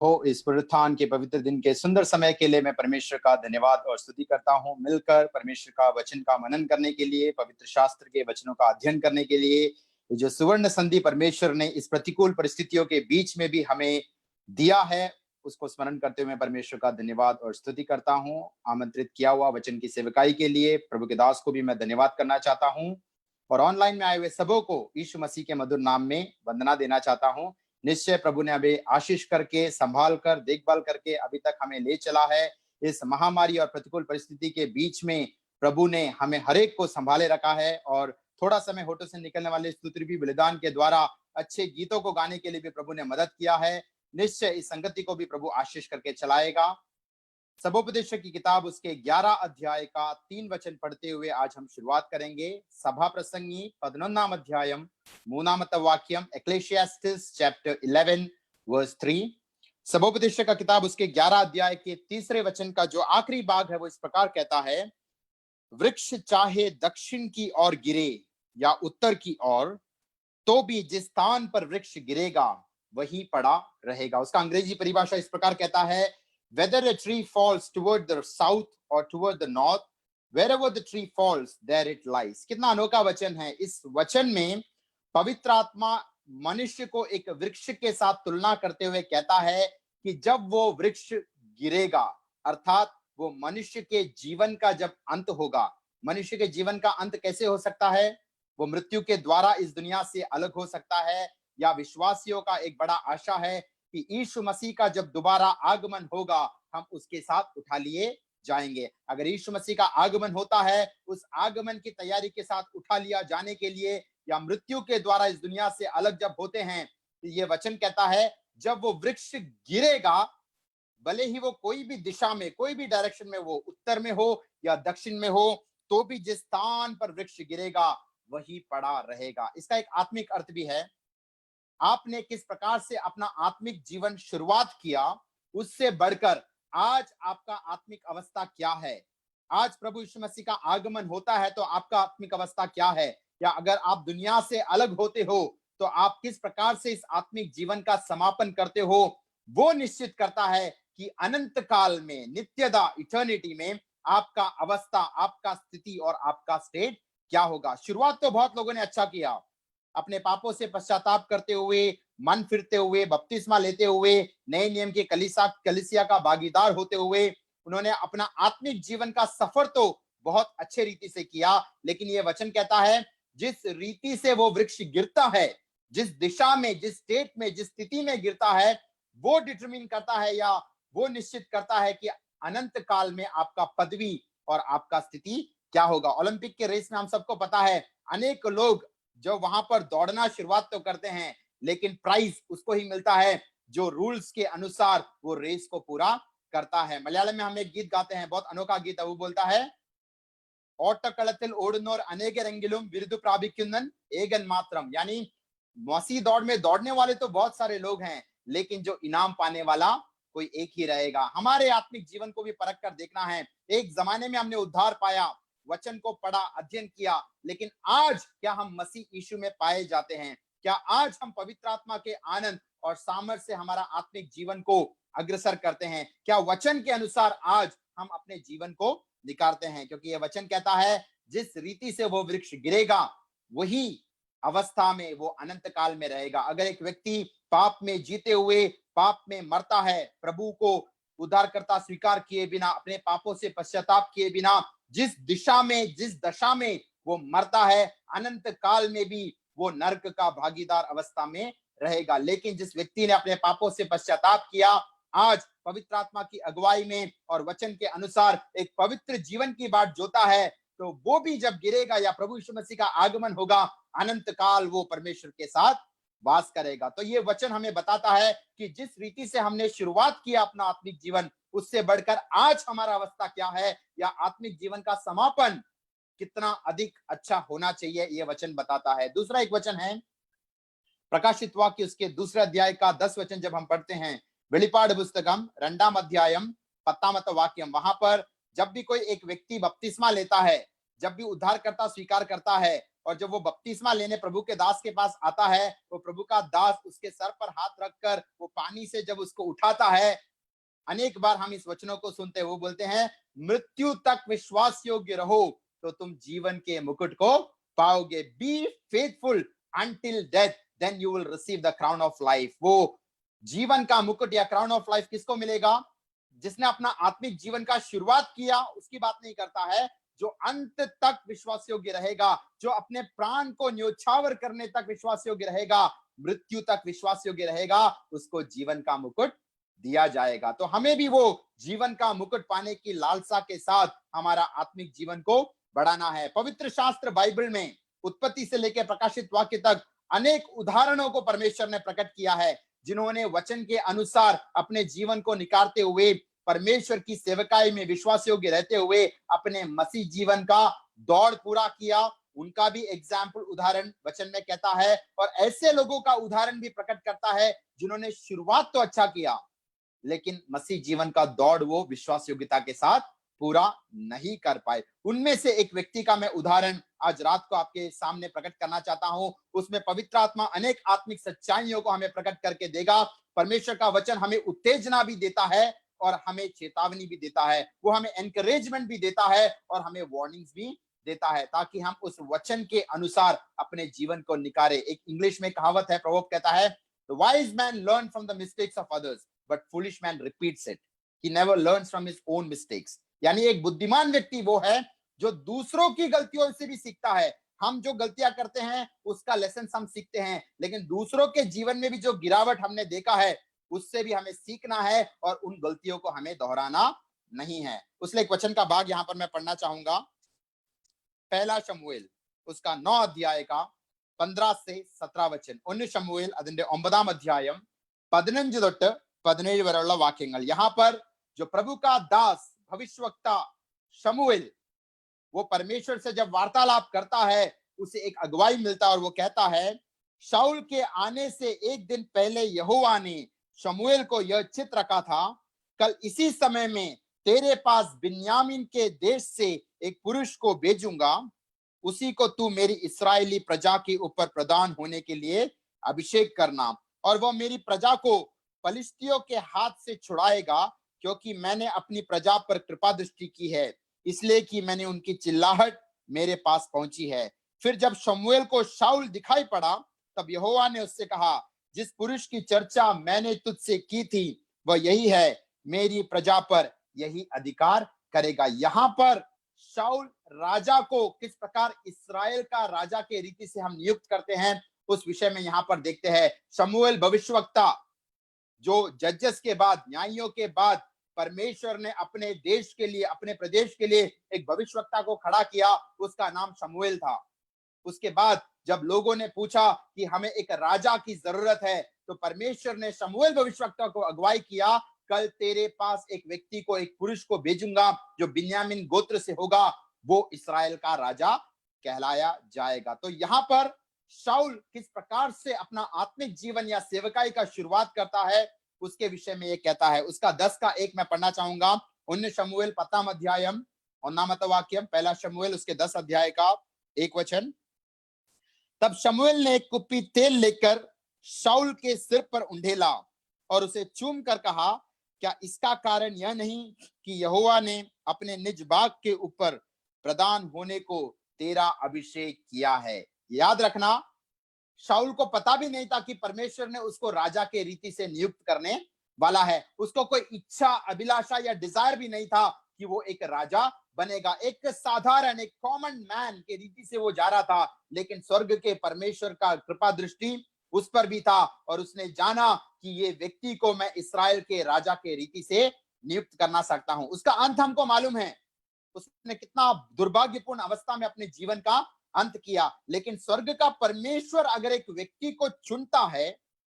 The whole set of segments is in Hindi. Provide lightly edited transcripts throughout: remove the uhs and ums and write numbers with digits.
हो इस पुनरुत्थान के पवित्र दिन के सुंदर समय के लिए मैं परमेश्वर का धन्यवाद और स्तुति करता हूँ। मिलकर परमेश्वर का वचन का मनन करने के लिए, पवित्र शास्त्र के वचनों का अध्ययन करने के लिए, ये जो सुवर्ण संधि परमेश्वर ने इस प्रतिकूल परिस्थितियों के बीच में भी हमें दिया है, उसको स्मरण करते हुए मैं परमेश्वर का धन्यवाद और स्तुति करता हूँ। आमंत्रित किया हुआ वचन की सेवकाई के लिए प्रभु के दास को भी मैं धन्यवाद करना चाहता हूँ और ऑनलाइन में आए हुए सबों को यीशु मसीह के मधुर नाम में वंदना देना चाहता हूँ। निश्चय प्रभु ने अभी आशीष करके, संभाल कर, देखभाल करके अभी तक हमें ले चला है। इस महामारी और प्रतिकूल परिस्थिति के बीच में प्रभु ने हमें हर एक को संभाले रखा है और थोड़ा समय होठों से निकलने वाले स्तुति भी बलिदान के द्वारा अच्छे गीतों को गाने के लिए भी प्रभु ने मदद किया है। निश्चय इस संगति को भी प्रभु आशीष करके चलाएगा। सबोपदेशक की किताब उसके 11 अध्याय का 3 वचन पढ़ते हुए आज हम शुरुआत करेंगे। सभा प्रसंगी 11 अध्यायम 3 वाक्यम, एक्लेशियास्टिस चैप्टर 11 वर्स 3। सबोपदेशक का किताब उसके 11 अध्याय के तीसरे वचन का जो आखिरी भाग है वो इस प्रकार कहता है, वृक्ष चाहे दक्षिण की ओर गिरे या उत्तर की ओर, तो भी जिस स्थान पर वृक्ष गिरेगा वही पड़ा रहेगा। उसका अंग्रेजी परिभाषा इस प्रकार कहता है, whether a tree falls toward the south or toward the north, wherever the tree falls there it lies। कितना अनोखा वचन है। इस वचन में पवित्र आत्मा मनुष्य को एक वृक्ष के साथ तुलना करते हुए कहता है कि जब वो वृक्ष गिरेगा, अर्थात वो मनुष्य के जीवन का जब अंत होगा। मनुष्य के जीवन का अंत कैसे हो सकता है? वो मृत्यु के द्वारा इस दुनिया से अलग हो सकता है, या विश्वासियों का एक बड़ा आशा है कि यीशु मसीह का जब दोबारा आगमन होगा हम उसके साथ उठा लिए जाएंगे। अगर यीशु मसीह का आगमन होता है, उस आगमन की तैयारी के साथ उठा लिया जाने के लिए या मृत्यु के द्वारा इस दुनिया से अलग जब होते हैं, तो ये वचन कहता है जब वो वृक्ष गिरेगा, भले ही वो कोई भी दिशा में, कोई भी डायरेक्शन में, वो उत्तर में हो या दक्षिण में हो, तो भी जिस स्थान पर वृक्ष गिरेगा वही पड़ा रहेगा। इसका एक आत्मिक अर्थ भी है। आपने किस प्रकार से अपना आत्मिक जीवन शुरुआत किया, उससे बढ़कर आज आपका आत्मिक अवस्था क्या है। आज प्रभु यीशु मसीह का आगमन होता है तो आपका आत्मिक अवस्था क्या है, या अगर आप दुनिया से अलग होते हो तो आप किस प्रकार से इस आत्मिक जीवन का समापन करते हो, वो निश्चित करता है कि अनंत काल में, नित्यता, इटर्निटी में आपका अवस्था, आपका स्थिति और आपका स्टेट क्या होगा। शुरुआत तो बहुत लोगों ने अच्छा किया, अपने पापों से पश्चाताप करते हुए, मन फिरते हुए, बपतिस्मा लेते हुए, नए नियम के कलीसिया का भागीदार होते हुए उन्होंने अपना आत्मिक जीवन का सफर तो बहुत अच्छे रीति से किया। लेकिन ये वचन कहता है जिस रीति से वो वृक्ष गिरता है, जिस दिशा में, जिस स्टेट में, जिस स्थिति में गिरता है, वो डिटरमिन करता है या वो निश्चित करता है कि अनंत काल में आपका पदवी और आपका स्थिति क्या होगा। ओलंपिक के रेस में हम सबको पता है, अनेक लोग जो वहां पर दौड़ना शुरुआत तो करते हैं, लेकिन प्राइज उसको ही मिलता है जो रूल्स के अनुसार वो रेस को पूरा करता है। मलयालम में हम एक गीत गाते हैं, बहुत अनोखा गीत है, वो बोलता है, ओटक्कलत्तिल ओडुनोर अनेकरेंगिलुम विरुदु प्रापिक्कुन्नन एगन मात्रम। यानी मसीह दौड़ में दौड़ने वाले तो बहुत सारे लोग हैं, लेकिन जो इनाम पाने वाला कोई एक ही रहेगा। हमारे आत्मिक जीवन को भी परख कर देखना है। एक जमाने में हमने उद्धार पाया, वचन को पढ़ा, अध्ययन किया, लेकिन आज क्या हम मसीह यीशु में पाए जाते हैं? क्या आज हम पवित्र आत्मा के आनंद और सामर्थ्य से हमारा आत्मिक जीवन को अग्रसर करते हैं? क्या वचन के अनुसार आज हम अपने जीवन को निकारते हैं? क्योंकि यह वचन कहता है जिस रीति से वो वृक्ष गिरेगा वही अवस्था में वो अनंत काल में रहेगा। अगर एक व्यक्ति पाप में जीते हुए पाप में मरता है, प्रभु को उद्धारकर्ता स्वीकार किए बिना, अपने पापों से पश्चाताप किए बिना, जिस दिशा में, जिस दशा में वो मरता है, अनंत काल में भी वो नरक का भागीदार अवस्था में रहेगा। लेकिन जिस व्यक्ति ने अपने पापों से पश्चाताप किया, आज पवित्र आत्मा की अगुवाई में और वचन के अनुसार एक पवित्र जीवन की बाट जोता है, तो वो भी जब गिरेगा या प्रभु यीशु मसीह का आगमन होगा, अनंत काल वो परमेश्वर के साथ वास करेगा। तो ये वचन हमें बताता है कि जिस रीति से हमने शुरुआत किया अपना आत्मिक जीवन, उससे बढ़कर आज हमारा अवस्था क्या है, या आत्मिक जीवन का समापन कितना अधिक अच्छा होना चाहिए, ये वचन बताता है। दूसरा एक वचन है प्रकाशित वाक्य उसके दूसरे अध्याय का 10 वचन जब हम पढ़ते हैं, वेलिपाड़ पुस्तकम 2 अध्यायम 10 वाक्यम, वहां पर जब भी कोई एक व्यक्ति बपतिस्मा लेता है, जब भी उद्धारकर्ता स्वीकार करता है, और जब वो बपतिस्मा लेने प्रभु के दास के पास आता है, वो प्रभु का दास उसके सर पर हाथ रखकर वो पानी से जब उसको उठाता है, अनेक बार हम इस वचनों को सुनते हैं, वो बोलते हैं मृत्यु तक विश्वास योग्य रहो तो तुम जीवन के मुकुट को पाओगे। Be faithful until death, then you will receive the crown of life. वो जीवन का मुकुट या क्राउन ऑफ लाइफ किसको मिलेगा? जिसने अपना आत्मिक जीवन का शुरुआत किया उसकी बात नहीं करता है, जो अंत तक विश्वास योग्य रहेगा, जो अपने प्राण को न्योछावर करने तक विश्वास योग्य रहेगा, मृत्यु तक विश्वास योग्य रहेगा, उसको जीवन का मुकुट दिया जाएगा। तो हमें भी वो जीवन का मुकुट पाने की लालसा के साथ हमारा आत्मिक जीवन को बढ़ाना है। पवित्र शास्त्र बाइबल में उत्पत्ति से लेकर प्रकाशित वाक्य तक अनेक उदाहरणों को परमेश्वर ने प्रकट किया है, जिन्होंने वचन के अनुसार अपने जीवन को निकारते हुए परमेश्वर की सेवकाई में विश्वास योग्य रहते हुए अपने मसीह जीवन का दौड़ पूरा किया। उनका भी एग्जाम्पल उदाहरण वचन में कहता है, और ऐसे लोगों का उदाहरण भी प्रकट करता है जिन्होंने शुरुआत तो अच्छा किया लेकिन मसीह जीवन का दौड़ वो विश्वास योग्यता के साथ पूरा नहीं कर पाए। उनमें से एक व्यक्ति का मैं उदाहरण आज रात को आपके सामने प्रकट करना चाहता हूं। उसमें पवित्र आत्मा अनेक आत्मिक सच्चाइयों को हमें प्रकट करके देगा। परमेश्वर का वचन हमें उत्तेजना भी देता है और हमें चेतावनी भी देता है, वो हमें एनकरेजमेंट भी देता है और हमें वार्निंग्स भी देता है, ताकि हम उस वचन के अनुसार अपने जीवन को निकारे। एक इंग्लिश में कहावत है, प्रभु कहता है, the wise man learn from the mistakes of others but foolish man repeats it, he never learns from his own mistakes. यानी एक बुद्धिमान व्यक्ति वो है जो दूसरों की गलतियों से भी सीखता है। हम जो गलतियां करते हैं उसका लेसन हम सीखते हैं, लेकिन दूसरों के जीवन में भी जो गिरावट हमने देखा है उससे भी हमें सीखना है और उन गलतियों को हमें दोहराना नहीं है। उसलिए एक वचन का भाग यहां पर मैं पढ़ना चाहूंगा, पहला शमूएल उसका 9 अध्याय का 15 से 17 വചനം। 1 ശമൂവേൽ അതിന്റെ 9 അധ്യായം 15 തൊട്ട് 17 വരെയുള്ള വാക്യങ്ങൾ। यहाँ पर जो प्रभु का दास भविष्यवक्ता शमूएल वो परमेश्वर से जब वार्तालाप करता है उसे एक अगुवाई मिलता है और वो कहता है, शाऊल के आने से एक दिन पहले यहोवा ने शमूएल को यह चित्र रखा था, कल इसी समय में तेरे पास बिन्यामीन के देश से एक पुरुष को भेजूंगा, उसी को तू मेरी इस्राएली प्रजा के ऊपर प्रधान होने के लिए अभिषेक करना, और वह मेरी प्रजा को फलिस्तियों के हाथ से छुड़ाएगा, क्योंकि मैंने अपनी प्रजा पर कृपा दृष्टि की है, इसलिए कि मैंने उनकी चिल्लाहट मेरे पास पहुंची है। फिर जब शमूएल को शाऊल दिखाई पड़ा तब यहोवा ने उससे कहा, जिस पुरुष की चर्चा मैंने तुझसे की थी वह यही है, मेरी प्रजा पर यही अधिकार करेगा। यहाँ पर शाऊल राजा को किस प्रकार इस्राएल का राजा के रीति से हम नियुक्त करते हैं उस विषय में यहाँ पर देखते हैं। शमूएल भविष्यवक्ता जो जजेस के बाद, न्यायियों के बाद परमेश्वर ने अपने देश के लिए, अपने प्रदेश के लिए एक भविष्यवक्ता को खड़ा किया, उसका नाम शमूएल था। उसके बाद जब लोगों ने पूछा कि हमें एक राजा की जरूरत है, तो परमेश्वर ने शमूएल भविष्यवक्ता को अगुवाई किया, कल तेरे पास एक व्यक्ति को, एक पुरुष को भेजूंगा जो बिन्यामीन गोत्र से होगा, वो इस्राएल का राजा कहलाया जाएगा। तो यहाँ पर शाऊल किस प्रकार से अपना आत्मिक जीवन या सेवकाई का शुरुआत करता है उसके विषय में ये कहता है। उसका 10 का 1 मैं पढ़ना चाहूंगा। 1 शमूएल 10 अध्यायम 1 वाक्यम, पहला शमूएल उसके 10 अध्याय का 1 वचन। तब शमूएल ने एक कुप्पी तेल लेकर शाऊल के सिर पर उंडेला और उसे चूम कर कहा, क्या इसका कारण यह नहीं कि यहोवा ने अपने निज बाग के ऊपर प्रधान होने को तेरा अभिषेक किया है। याद रखना, शाऊल को पता भी नहीं था कि परमेश्वर ने उसको राजा के रीति से नियुक्त करने वाला है। उसको कोई इच्छा, अभिलाषा या डिजायर भी नहीं था कि वो एक राजा बनेगा। एक साधारण, एक कॉमन मैन के रीति से वो जा रहा था, लेकिन स्वर्ग के परमेश्वर का कृपा दृष्टि उस पर भी था और उसने जाना कि ये व्यक्ति को मैं इस्राएल के राजा के रीति से नियुक्त करना सकता हूं। उसका अंत हमको मालूम है, उसने कितना दुर्भाग्यपूर्ण अवस्था में अपने जीवन का अंत किया। लेकिन स्वर्ग का परमेश्वर अगर एक व्यक्ति को चुनता है,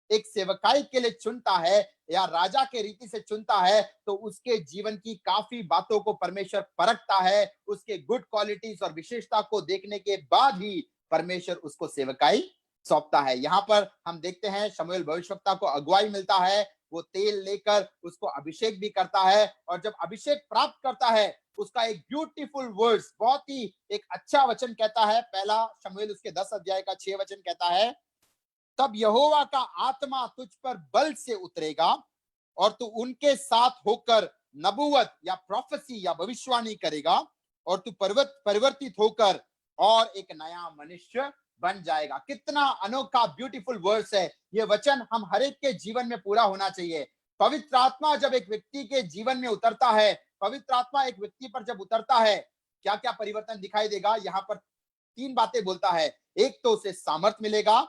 एक सेवकाई के लिए चुनता है या राजा के रीति से चुनता है, तो उसके जीवन की काफी बातों को परमेश्वर परखता है। उसके गुड क्वालिटीज और विशेषता को देखने के बाद ही परमेश्वर उसको सेवकाई सौंपता है। यहाँ पर हम देखते हैं शमूएल भविष्यवक्ता को अगुवाई मिलता है वो तेल लेकर उसको अभिषेक भी करता है, और जब अभिषेक प्राप्त करता है उसका एक ब्यूटीफुल वर्ड्स, बहुत ही एक अच्छा वचन कहता है, पहला शमूएल उसके 10 अध्याय का 6 वचन कहता है, तब यहोवा का आत्मा तुझ पर बल से उतरेगा और तू उनके साथ होकर नबूवत या प्रोफेसी या भविष्यवाणी करेगा, और तू परिवर्तित होकर और एक नया मनुष्य बन जाएगा। कितना अनोखा ब्यूटीफुल वर्स है ये वचन, हम हर एक के जीवन में पूरा होना चाहिए। पवित्र आत्मा जब एक व्यक्ति के जीवन में उतरता है, पवित्र आत्मा एक व्यक्ति पर जब उतरता है, क्या क्या परिवर्तन दिखाई देगा? यहाँ पर 3 बातें बोलता है। एक तो उसे सामर्थ मिलेगा,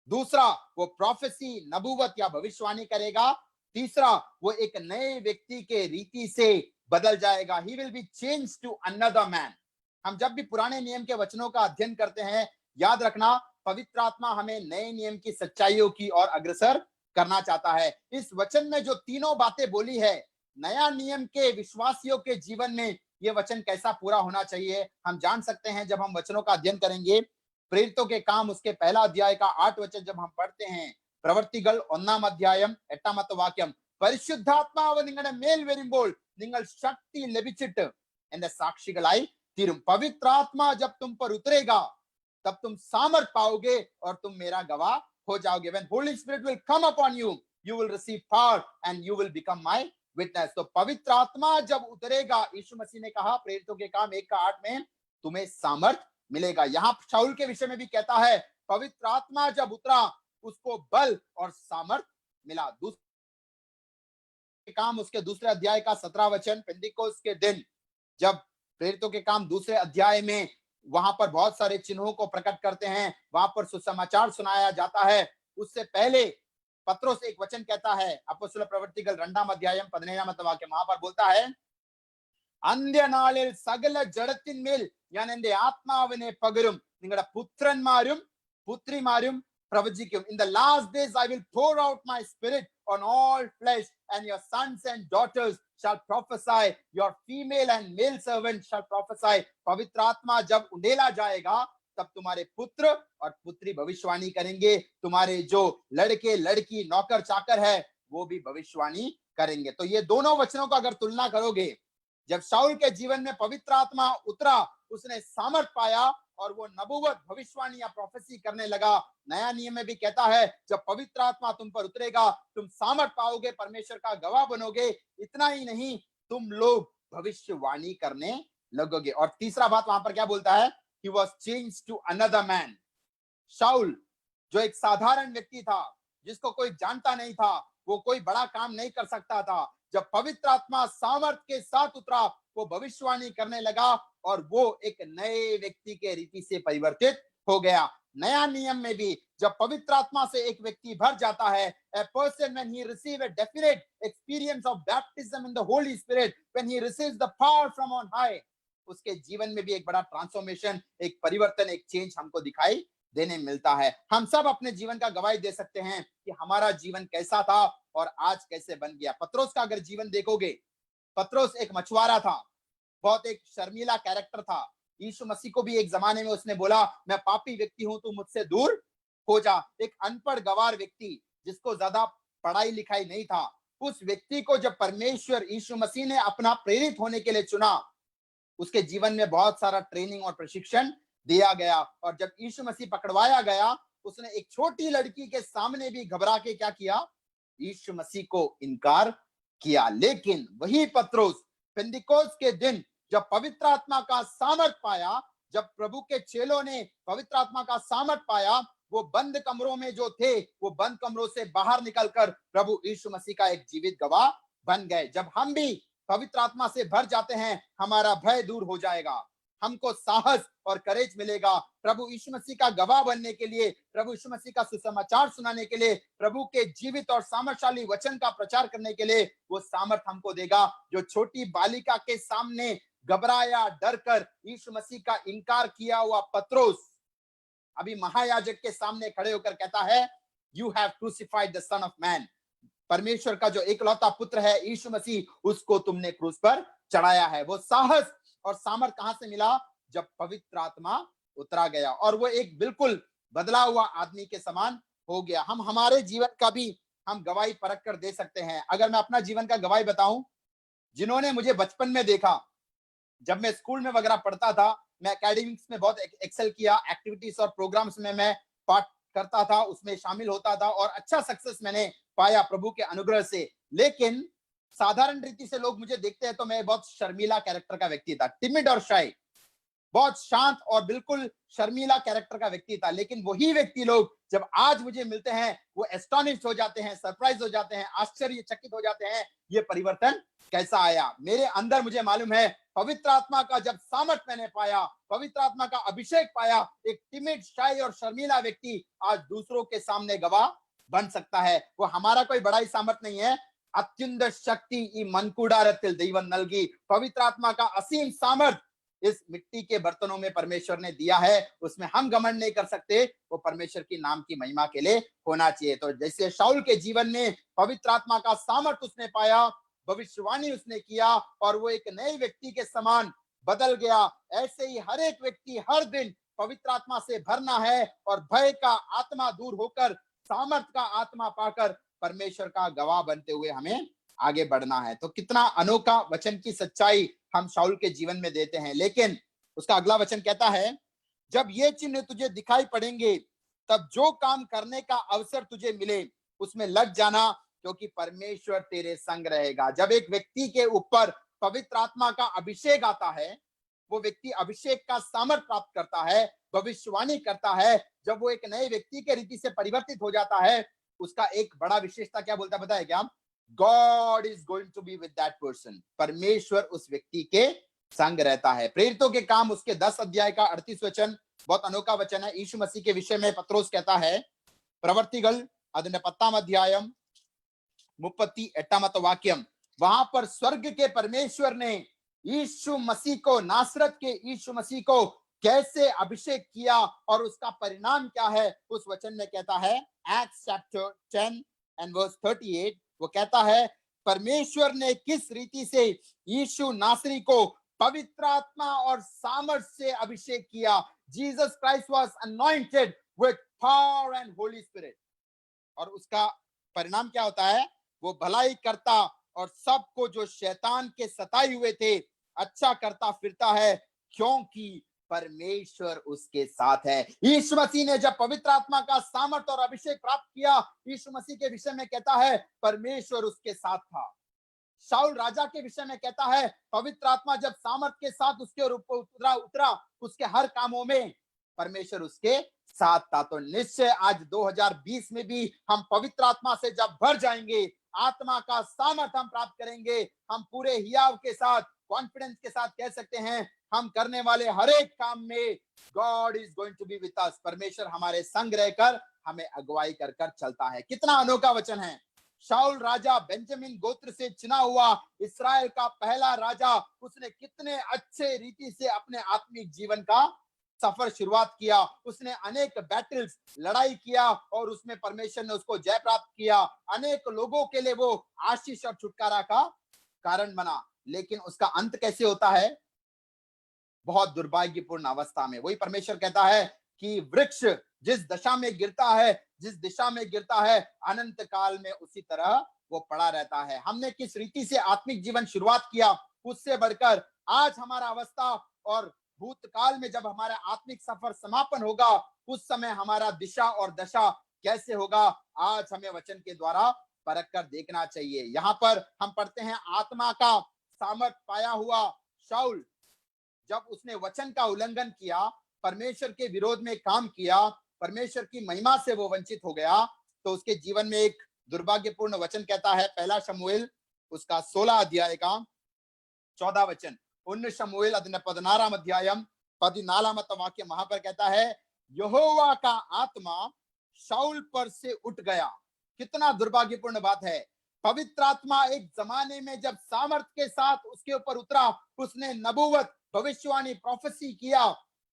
दूसरा वो प्रोफेसी नबूवत या भविष्यवाणी करेगा, तीसरा वो एक नए व्यक्ति के रीति से बदल जाएगा। He will be change to another man. हम जब भी पुराने नियम के वचनों का अध्ययन करते हैं, याद रखना पवित्र आत्मा हमें नए नियम की सच्चाइयों की ओर अग्रसर करना चाहता है। इस वचन में जो तीनों बातें बोली है, नया नियम के विश्वासियों के जीवन में ये वचन कैसा पूरा होना चाहिए, हम जान सकते हैं जब हम वचनों का अध्ययन करेंगे। प्रेरितों के काम उसके पहला अध्याय का 8 वचन जब हम पढ़ते हैं, പ്രവർത്തികൾ 1-ാം അധ്യായം 8-ാമത്തെ വാക്യം, പരിശുദ്ധാത്മാവ് നിങ്ങളുടെ മേൽ വരുമ്പോൾ നിങ്ങൾ ശക്തി ലഭിച്ചിട്ട് എന്റെ സാക്ഷികളായി തീരും। पवित्र आत्मा जब तुम पर उतरेगा तब तुम सामर्थ पाओगे और तुम मेरा गवाह हो जाओगे। When Holy Spirit will come upon you, you will receive power and you will become my witness। तो पवित्र आत्मा जब उतरेगा, यीशु मसीह ने कहा प्रेरितों के काम 1:8 में, तुम्हें सामर्थ मिलेगा। यहाँ शाऊल के विषय में भी कहता है, पवित्र आत्मा जब उतरा उसको बल और सामर्थ मिला। दूसरे काम उसके दूसरे अध्याय का 17 वचन, पेंतिकोस्त के दिन जब प्रेरितों के काम दूसरे अध्याय में वहां पर बहुत सारे चिन्हों को प्रकट करते हैं, वहां पर सुसमाचार सुनाया जाता है, उससे पहले पत्रोस एक वचन कहता है, അപ്പോസ്തല പ്രവൃത്തികൾ 2-ാം അധ്യായം 17-ാമത്തെ വാക്യം, वहां पर बोलता है, അന്ത്യനാളിൽ സകല ജഡത്തിന്മേൽ ഞാൻ എന്റെ ആത്മാവിനെ പകരും, നിങ്ങളുടെ പുത്രന്മാരും പുത്രിമാരും പ്രവചിക്കും. In the last days I will pour out my spirit on all flesh, and your sons and daughters shall prophesy, your female and male servants shall prophesy। पवित्र आत्मा जब उंडेला जाएगा तब तुम्हारे पुत्र और पुत्री भविष्यवाणी करेंगे, तुम्हारे जो लड़के लड़की नौकर चाकर है वो भी भविष्यवाणी करेंगे। तो ये दोनों वचनों को अगर तुलना करोगे, जब शाऊल के जीवन में पवित्र आत्मा उतरा, उसने सामर्थ पाया और वो नबूवत भविष्यवाणी या प्रोफेसी करने लगा। नया नियम में भी कहता है, जब पवित्र आत्मा तुम पर उतरेगा तुम सामर्थ पाओगे, परमेश्वर का गवाह बनोगे। इतना ही नहीं, तुम लोग भविष्यवाणी करने लगोगे। और तीसरा बात वहां पर क्या बोलता है, he was changed to another man। शाऊल जो एक साधारण व्यक्ति था, जिसको कोई जानता नहीं था, वो कोई बड़ा काम नहीं कर सकता था, जब पवित्र आत्मा सामर्थ के साथ उतरा वो भविष्यवाणी करने लगा और वो एक नए व्यक्ति के रीति से परिवर्तित हो गया। नया नियम में भी जब पवित्र आत्मा से एक व्यक्ति भर जाता है, a person when he receive a definite experience of baptism in the Holy Spirit, when he receives the power from on high, उसके जीवन में भी एक बड़ा ट्रांसफॉर्मेशन, एक परिवर्तन, एक चेंज हमको दिखाई देने मिलता है। हम सब अपने जीवन का गवाही दे सकते हैं कि हमारा जीवन कैसा था और आज कैसे बन गया। पत्रोस का अगर जीवन देखोगे, पत्रोस एक मछुआरा था, बहुत एक शर्मीला कैरेक्टर था। यीशु मसीह को भी एक जमाने में उसने बोला, मैं पापी व्यक्ति हूं, तू मुझसे दूर हो जा। एक अनपढ़ गवार व्यक्ति, जिसको ज्यादा पढ़ाई लिखाई नहीं था, उस व्यक्ति को जब परमेश्वर यीशु मसीह ने अपना प्रेरित होने के लिए चुना, उसके जीवन में बहुत सारा ट्रेनिंग और प्रशिक्षण दिया गया। और जब यीशु मसीह पकड़वाया गया, उसने एक छोटी लड़की के सामने भी घबरा के क्या किया, यीशु मसीह को इनकार किया। लेकिन वही पत्रोस पेंतिकोस्त के दिन जब पवित्र आत्मा का सामर्थ पाया, जब प्रभु के चेलों ने पवित्र आत्मा का सामर्थ पाया, वो बंद कमरों में जो थे, वो बंद कमरों से बाहर निकलकर प्रभु यीशु मसीह का एक जीवित गवाह बन गए। जब हम भी पवित्र आत्मा से भर जाते हैं, हमारा भय दूर हो जाएगा, हमको साहस और करेज मिलेगा प्रभु यीशु मसीह का गवाह बनने के लिए, प्रभु यीशु मसीह का सुसमाचार सुनाने के लिए, प्रभु के जीवित और सामर्थशाली वचन का प्रचार करने के लिए। वो सामर्थ हमको देगा। जो छोटी बालिका के सामने घबराया, डर कर यीशु मसीह का इनकार किया हुआ पत्रोस, अभी महायाजक के सामने खड़े होकर कहता है, you have crucified the son of man. परमेश्वर का जो एकलौता पुत्र है यीशु मसीह, उसको तुमने क्रूस पर चढ़ाया है। वो साहस और सामर्थ कहां से मिला, जब पवित्र आत्मा उतरा गया और वो एक बिल्कुल बदला हुआ आदमी के समान हो गया। हम हमारे जीवन का भी हम गवाही परख कर दे सकते हैं। अगर मैं अपना जीवन का गवाही बताऊं, जिन्होंने मुझे बचपन में देखा, जब मैं स्कूल में वगैरह पढ़ता था, मैं एकेडमिक्स में बहुत एक्सेल किया, एक्टिविटीज और प्रोग्राम्स में मैं पार्ट करता था, उसमें शामिल होता था और अच्छा सक्सेस मैंने पाया प्रभु के अनुग्रह से। लेकिन साधारण रीति से लोग मुझे देखते हैं तो मैं बहुत शर्मीला कैरेक्टर का व्यक्ति था, टिमिड और शाय, बहुत शांत और बिल्कुल शर्मीला कैरेक्टर का व्यक्ति था। लेकिन वही व्यक्ति लोग जब आज मुझे मिलते हैं, वो एस्टोनिश्ड हो जाते हैं, सरप्राइज हो जाते हैं, आश्चर्यचकित हो जाते हैं, ये परिवर्तन कैसा आया मेरे अंदर। मुझे मालूम है पवित्र आत्मा का जब सामर्थ मैंने पाया, पवित्र आत्मा का अभिषेक पाया, एक टिमिड शाय और शर्मीला व्यक्ति आज दूसरों के सामने गवाह बन सकता है। वो हमारा कोई बड़ा ही सामर्थ नहीं है, अत्युंत शक्ति ई मनकुडारतिल दैवन नलगी, पवित्र आत्मा का असीम सामर्थ इस मिट्टी के बर्तनों में परमेश्वर ने दिया है, उसमें हम घमंड नहीं कर सकते, वो परमेश्वर की नाम की महिमा के लिए होना चाहिए। तो जैसे शाऊल के जीवन में पवित्र आत्मा का सामर्थ उसने पाया, भविष्यवाणी उसने किया और वो एक नए व्यक्ति के समान बदल गया, ऐसे ही हर एक व्यक्ति हर दिन पवित्र आत्मा से भरना है और भय का आत्मा दूर होकर सामर्थ का आत्मा पाकर परमेश्वर का गवाह बनते हुए हमें आगे बढ़ना है। तो कितना अनोखा वचन की सच्चाई हम शाऊल के जीवन में देते हैं। लेकिन उसका अगला वचन कहता है, जब ये चिन्ह तुझे दिखाई पड़ेंगे, तब जो काम करने का अवसर तुझे मिले उसमें लग जाना, क्योंकि परमेश्वर तेरे संग रहेगा। जब एक व्यक्ति के ऊपर पवित्र आत्मा का अभिषेक आता है, वो व्यक्ति अभिषेक का सामर्थ प्राप्त करता है, भविष्यवाणी करता है, जब वो एक नए व्यक्ति के रीति से परिवर्तित हो जाता है, उसका एक बड़ा विशेषता क्या बोलता है पता है क्या? God is going to be with that person. परमेश्वर उस व्यक्ति के संग रहता है। प्रेरितों के काम उसके 10 अध्याय का 38 वचन बहुत अनोखा वचन है। यीशु मसीह के विषय में पत्रोस कहता है, प्रवर्तिगल अदिन 10 अध्यायम 38 वाक्यम, वहां पर स्वर्ग के परमेश्वर ने यीशु मसीह को, नासरत के यीशु मसीह को कैसे अभिषेक किया और उसका परिणाम क्या है, उस वचन में कहता है, एक्ट्स चैप्टर 10 एंड वर्स 38, वो कहता है परमेश्वर ने किस रीति से यीशु नासरी को पवित्र आत्मा और सामर्थ से अभिषेक किया। Jesus Christ was anointed with power and Holi spirit. और उसका परिणाम क्या होता है? वो भलाई करता और सबको जो शैतान के सताए हुए थे अच्छा करता फिरता है, क्योंकि परमेश्वर उसके साथ है। यीशु मसीह ने जब पवित्र आत्मा का सामर्थ और अभिषेक प्राप्त किया, यीशु मसीह के विषय में कहता है परमेश्वर उसके साथ था। शाऊल राजा के विषय में कहता है पवित्र आत्मा जब सामर्थ के साथ उसके ऊपर उतरा, उसके हर कामों में परमेश्वर उसके साथ था। तो निश्चय आज 2020 में भी हम पवित्र आत्मा से जब भर जाएंगे, आत्मा का सामर्थ हम प्राप्त करेंगे, हम पूरे हियाव के साथ, कॉन्फिडेंस के साथ कह सकते हैं, हम करने वाले हर एक काम में God is going to be with us. परमेश्वर हमारे संग रहकर हमें अगुवाई कर कर चलता है। कितना अनोखा वचन है। शाऊल राजा बेंजामिन गोत्र से चुना हुआ इस्राएल का पहला राजा, उसने कितने अच्छे रीति से अपने आत्मिक जीवन का सफर शुरुआत किया। उसने अनेक बैटल्स लड़ाई किया और उसमें परमेश्वर ने उसको जय प्राप्त किया। अनेक लोगों के लिए वो आशीष और छुटकारा का कारण बना। लेकिन उसका अंत कैसे होता है? बहुत दुर्भाग्यपूर्ण अवस्था में। वही परमेश्वर कहता है कि वृक्ष जिस दशा में गिरता है, जिस दिशा में गिरता है, अनंत काल में उसी तरह वो पड़ा रहता है। हमने किस रीति से आत्मिक जीवन शुरुआत किया, उससे बढ़कर आज हमारा अवस्था और भूतकाल में जब हमारा आत्मिक सफर समापन होगा, उस समय हमारा दिशा और दशा कैसे होगा, आज हमें वचन के द्वारा परख कर देखना चाहिए। यहाँ पर हम पढ़ते हैं, आत्मा का सामर्थ पाया हुआ शाऊल जब उसने वचन का उल्लंघन किया, परमेश्वर के विरोध में काम किया, परमेश्वर की महिमा से वो वंचित हो गया, तो उसके जीवन में एक दुर्भाग्यपूर्ण वचन कहता है, पहला शमूएल उसका 16 अध्याय का 14 वचन, उन शमूएल 16 अध्यायम 14 वाक्य वहां पर कहता है, यहोवा का आत्मा शाऊल पर से उठ गया। कितना दुर्भाग्यपूर्ण बात है। पवित्र आत्मा एक जमाने में जब सामर्थ के साथ उसके ऊपर उतरा, उसने नबूवत, भविष्यवाणी, प्रोफेसी किया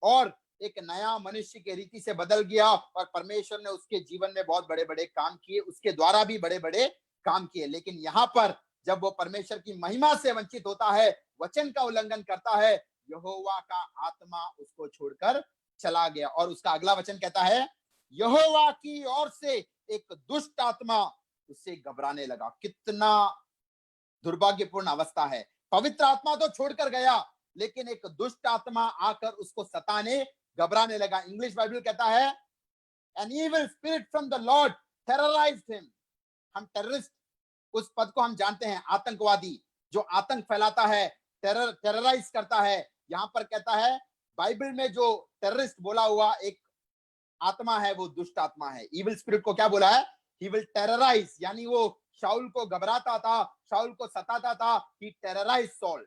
और एक नया मनुष्य के रीति से बदल गया और परमेश्वर ने उसके जीवन में बहुत बड़े बड़े काम किए, उसके द्वारा भी बड़े बड़े काम किए। लेकिन यहाँ पर जब वो परमेश्वर की महिमा से वंचित होता है, वचन का उल्लंघन करता है, यहोवा का आत्मा उसको छोड़कर चला गया। और उसका अगला वचन कहता है, यहोवा की ओर से एक दुष्ट आत्मा उससे घबराने लगा। कितना दुर्भाग्यपूर्ण अवस्था है। पवित्र आत्मा तो छोड़कर गया, लेकिन एक दुष्ट आत्मा आकर उसको सताने, घबराने लगा। इंग्लिश बाइबल कहता है, an evil spirit from the Lord terrorized him. हम टेररिस्ट, उस पद को हम जानते हैं, आतंकवादी, जो आतंक फैलाता है, टेरराइज करता है। यहां पर कहता है बाइबल में जो टेररिस्ट बोला हुआ एक आत्मा है, वो दुष्ट आत्मा है। इविल स्पिरिट को क्या बोला है? ही विल टेरराइज, यानी वो शाऊल को घबराता था, शाऊल को सताता था। ही टेरराइज सॉल।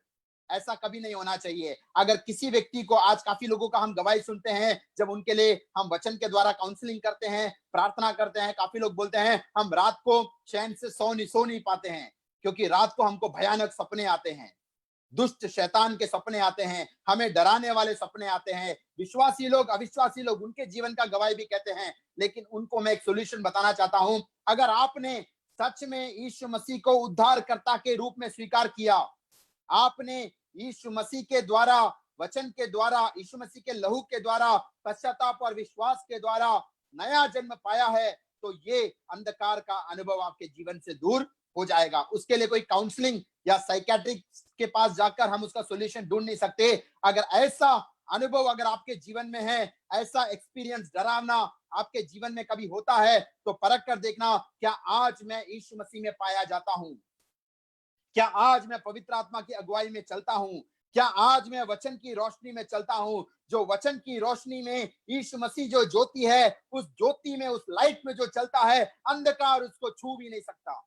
ऐसा कभी नहीं होना चाहिए। अगर किसी व्यक्ति को, आज काफी लोगों का हम गवाही सुनते हैं, जब उनके लिए हम वचन के द्वारा काउंसलिंग करते हैं, प्रार्थना करते हैं, काफी लोग बोलते हैं हम रात को चैन से सो नहीं पाते हैं, क्योंकि रात को हमको भयानक सपने आते हैं, दुष्ट शैतान के सपने आते हैं, हमें डराने वाले सपने आते हैं। विश्वासी लोग, अविश्वासी लोग उनके जीवन का गवाही भी कहते हैं, लेकिन उनको मैं एक सॉल्यूशन बताना चाहता हूं। अगर आपने सच में यीशु मसीह को उद्धारकर्ता के रूप में स्वीकार किया, आपने यीशु मसीह के द्वारा, वचन के द्वारा, यीशु मसीह के लहू के द्वारा, पश्चाताप और विश्वास के द्वारा नया जन्म पाया है, तो ये अंधकार का अनुभव आपके जीवन से दूर हो जाएगा। उसके लिए कोई काउंसलिंग या साइकेट्रिक के पास जाकर हम उसका सॉल्यूशन ढूंढ नहीं सकते। अगर ऐसा अनुभव अगर आपके जीवन में है, ऐसा एक्सपीरियंस डरावना आपके जीवन में कभी होता है, तो परख कर देखना, क्या आज मैं यीशु मसीह में पाया जाता हूं? क्या आज मैं पवित्र आत्मा की अगुवाई में चलता हूं? क्या आज मैं वचन की रोशनी में चलता हूं? जो वचन की रोशनी में यीशु मसीह जो ज्योति है, उस ज्योति में, उस लाइट में जो चलता है, अंधकार उसको छू भी नहीं सकता।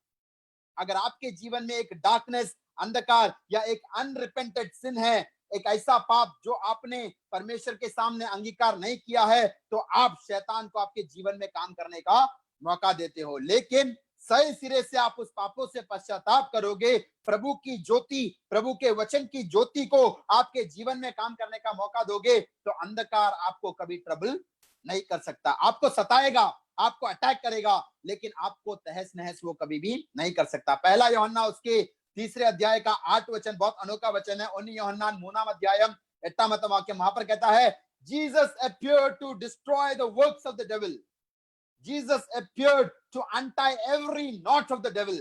अगर आपके जीवन में एक डार्कनेस, अंधकार या एक अनरिपेंटेड सिन है, एक ऐसा पाप जो आपने परमेश्वर के सामने अंगीकार नहीं किया है, तो आप शैतान को आपके जीवन में काम करने का मौका देते हो। लेकिन सही सिरे से आप उस पापों से पश्चाताप करोगे, प्रभु की ज्योति, प्रभु के वचन की ज्योति को आपके जीवन में काम करने का मौका दोगे, तो अंधकार आपको कभी ट्रबल नहीं कर सकता। आपको सताएगा, आपको अटैक करेगा, लेकिन आपको तहस नहस वो कभी भी नहीं कर सकता। पहला यूहन्ना उसके 3 अध्याय का 8 वचन बहुत अनोखा वचन है। ओन्नी यूहन्ना 3 अध्यायम 8 वाक्य, वहां पर कहता है, Jesus appeared to destroy the works of the devil. Jesus appeared to untie every knot of the devil.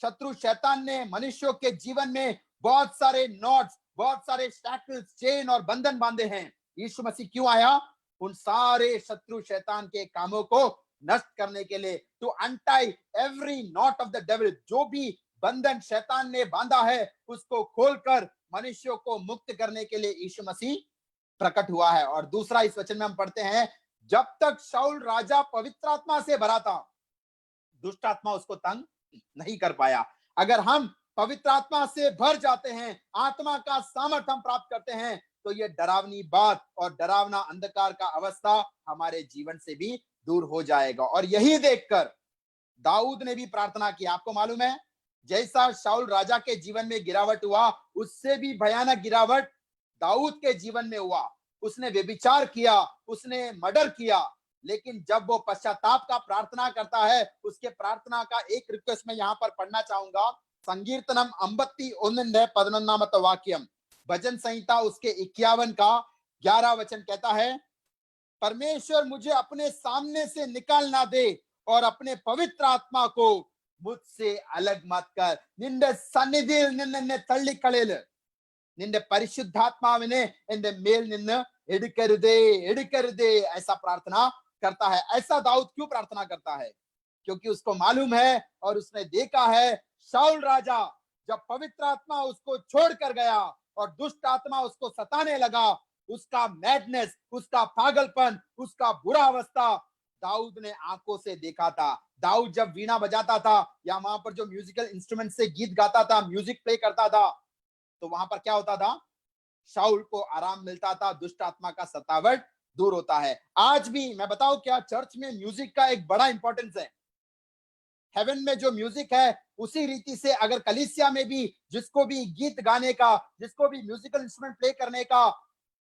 शत्रु शैतान ने मनुष्यों के जीवन में बहुत सारे नॉट्स, बहुत सारे शैकल्स, चेन और बंधन बांधे हैं। यीशु मसीह क्यों आया? उन सारे शत्रु शैतान के कामों को नष्ट करने के लिए। To untie every knot of the devil, जो भी बंधन शैतान ने बांधा है, उसको खोलकर मनुष्यों को मुक्त करने के लिए यीशु मसीह प्रकट हुआ है। और दूसरा, इस वचन में हम पढ़ते हैं, जब तक शाऊल राजा पवित्र आत्मा से भरा था, दुष्ट आत्मा उसको तंग नहीं कर पाया। अगर हम पवित्र आत्मा से भर जाते हैं, आत्मा का सामर्थ्य हम प्राप्त करते हैं, तो ये डरावनी बात और डरावना अंधकार का अवस्था हमारे जीवन से भी दूर हो जाएगा। और यही देखकर दाऊद ने भी प्रार्थना की। आपको मालूम है, जैसा शाऊल राजा के जीवन में गिरावट हुआ, उससे भी भयानक गिरावट दाऊद के जीवन में हुआ। उसने व्यभिचार किया, उसने मर्डर किया, लेकिन जब वो पश्चाताप का प्रार्थना करता है, उसके प्रार्थना का एक रिक्वेस्ट मैं यहाँ पर पढ़ना चाहूंगा। संकीर्तनम 51:11 वाक्यम, भजन संहिता उसके 51 का 11 वचन कहता है, परमेश्वर मुझे अपने सामने से निकाल ना दे और अपने पवित्र आत्मा को मुझसे अलग मत कर। निंदे सन्निधिल निन्ने तल्ली कलेल, निंदे परिशुद्धात्माविने एंदे मेल निन्न एडकरुदे, ऐसा प्रार्थना करता है। ऐसा दाऊद क्यों प्रार्थना करता है? क्योंकि उसको मालूम है और उसने देखा है, शाऊल राजा जब पवित्र आत्मा उसको छोड़कर गया और दुष्ट आत्मा उसको सताने लगा, उसका मैडनेस, उसका पागलपन, उसका बुरा अवस्था दाऊद ने आंखों से देखा था। दाऊद जब वीणा बजाता था या वहां पर जो म्यूजिकल इंस्ट्रूमेंट से गीत गाता था, म्यूजिक प्ले करता था, तो वहां पर क्या होता था? शाऊल को आराम मिलता था, दुष्ट आत्मा का सतावट दूर होता है। आज भी मैं बताऊं क्या, चर्च में म्यूजिक का एक बड़ा इंपॉर्टेंस है। हेवन में जो म्यूजिक है, उसी रीति से अगर कलीसिया में भी जिसको भी गीत गाने का, जिसको भी म्यूजिकल इंस्ट्रूमेंट प्ले करने का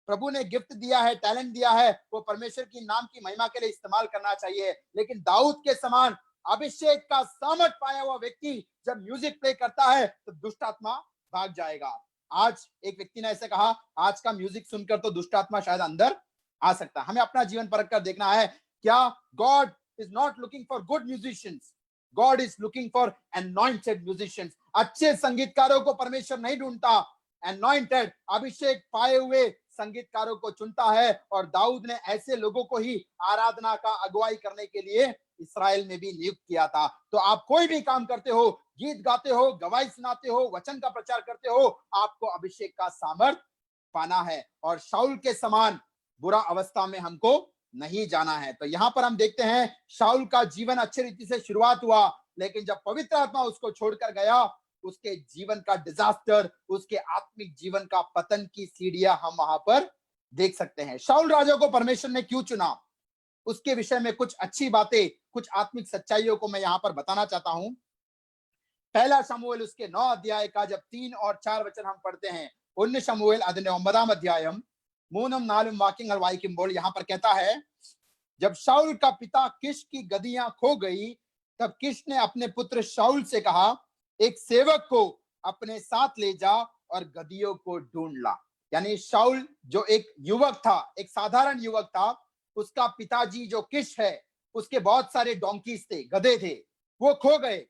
प्रभु ने गिफ्ट दिया है, टैलेंट दिया है, वो परमेश्वर की नाम की महिमा के लिए इस्तेमाल करना चाहिए। लेकिन दाऊद के समान अभिषेक का सामर्थ पाया हुआ व्यक्ति जब म्यूजिक प्ले करता है, तो दुष्ट आत्मा भाग जाएगा। आज एक व्यक्ति ने ऐसे कहा, आज का म्यूजिक सुनकर तो दुष्ट आत्मा शायद अंदर आ सकता है। हमें अपना जीवन परख कर देखना है, क्या God is not looking for good musicians, God is looking for anointed musicians. अच्छे संगीतकारों को परमेश्वर नहीं ढूंढता, अनॉइंटेड अभिषेक पाए हुए संगीतकारों को चुनता है। और दाऊद ने ऐसे लोगों को ही आराधना का अगुवाई करने के लिए इस्राएल में भी नियुक्त किया था। तो आप कोई भी काम करते हो, गीत गाते हो, गवाही सुनाते हो, वचन का प्रचार करते हो, आपको अभिषेक का सामर्थ पाना है और शाऊल के समान बुरा अवस्था में हमको नहीं जाना है। तो यहां पर हम देखते हैं शाऊल का जीवन अच्छी रीति से शुरुआत हुआ, लेकिन जब पवित्र आत्मा उसको छोड़कर गया, उसके जीवन का डिजास्टर, उसके आत्मिक जीवन का पतन की सीढ़ियां हम वहां पर देख सकते हैं। शाऊल राजा को परमेश्वर ने क्यों चुना, उसके विषय में कुछ अच्छी बातें, कुछ आत्मिक सच्चाइयों को मैं यहां पर बताना चाहता हूं। पहला शमूएल उसके 9 अध्याय का जब 3 और 4 वचन हम पढ़ते हैं, 1 शमूएल അതിന്റെ 9 अध्यायम 3 4 വാക്യങ്ങൾ വായിക്കുമ്പോൾ यहां पर कहता है, जब शाऊल का पिता किश की गदियां खो गई, तब किश ने अपने पुत्र शाऊल से कहा, एक सेवक को अपने साथ ले जा और गदियों को ढूंढ ला। यानी शाऊल जो एक युवक था, एक साधारण युवक था, उसका पिताजी जो किश है, उसके बहुत सारे डोंकीज थे, गधे थे, वो खो गए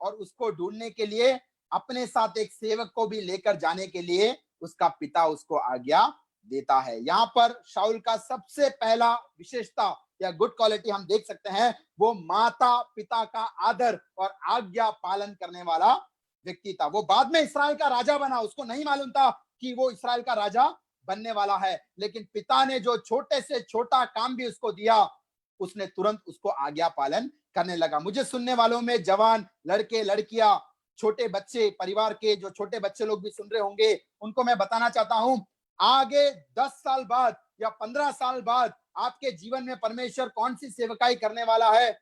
और उसको ढूंढने के लिए अपने साथ एक सेवक को भी लेकर जाने के लिए उसका पिता उसको आज्ञा देता है। यहां पर शाऊल का सबसे पहला विशेषता या गुड क्वालिटी हम देख सकते हैं, वो माता पिता का आदर और आज्ञा पालन करने वाला व्यक्ति था। वो बाद में इस्राएल का राजा बना, उसको नहीं मालूम था कि वो इस्राएल का राजा बनने वाला है, लेकिन पिता ने जो छोटे से छोटा काम भी उसको दिया, उसने तुरंत उसको आज्ञा पालन करने लगा। मुझे सुनने वालों में जवान लड़के लड़कियां, छोटे बच्चे, परिवार के जो छोटे बच्चे लोग भी सुन रहे होंगे, उनको मैं बताना चाहता हूं, आगे 10 साल बाद या 15 साल बाद आपके जीवन में परमेश्वर कौन सी सेवकाई करने वाला है,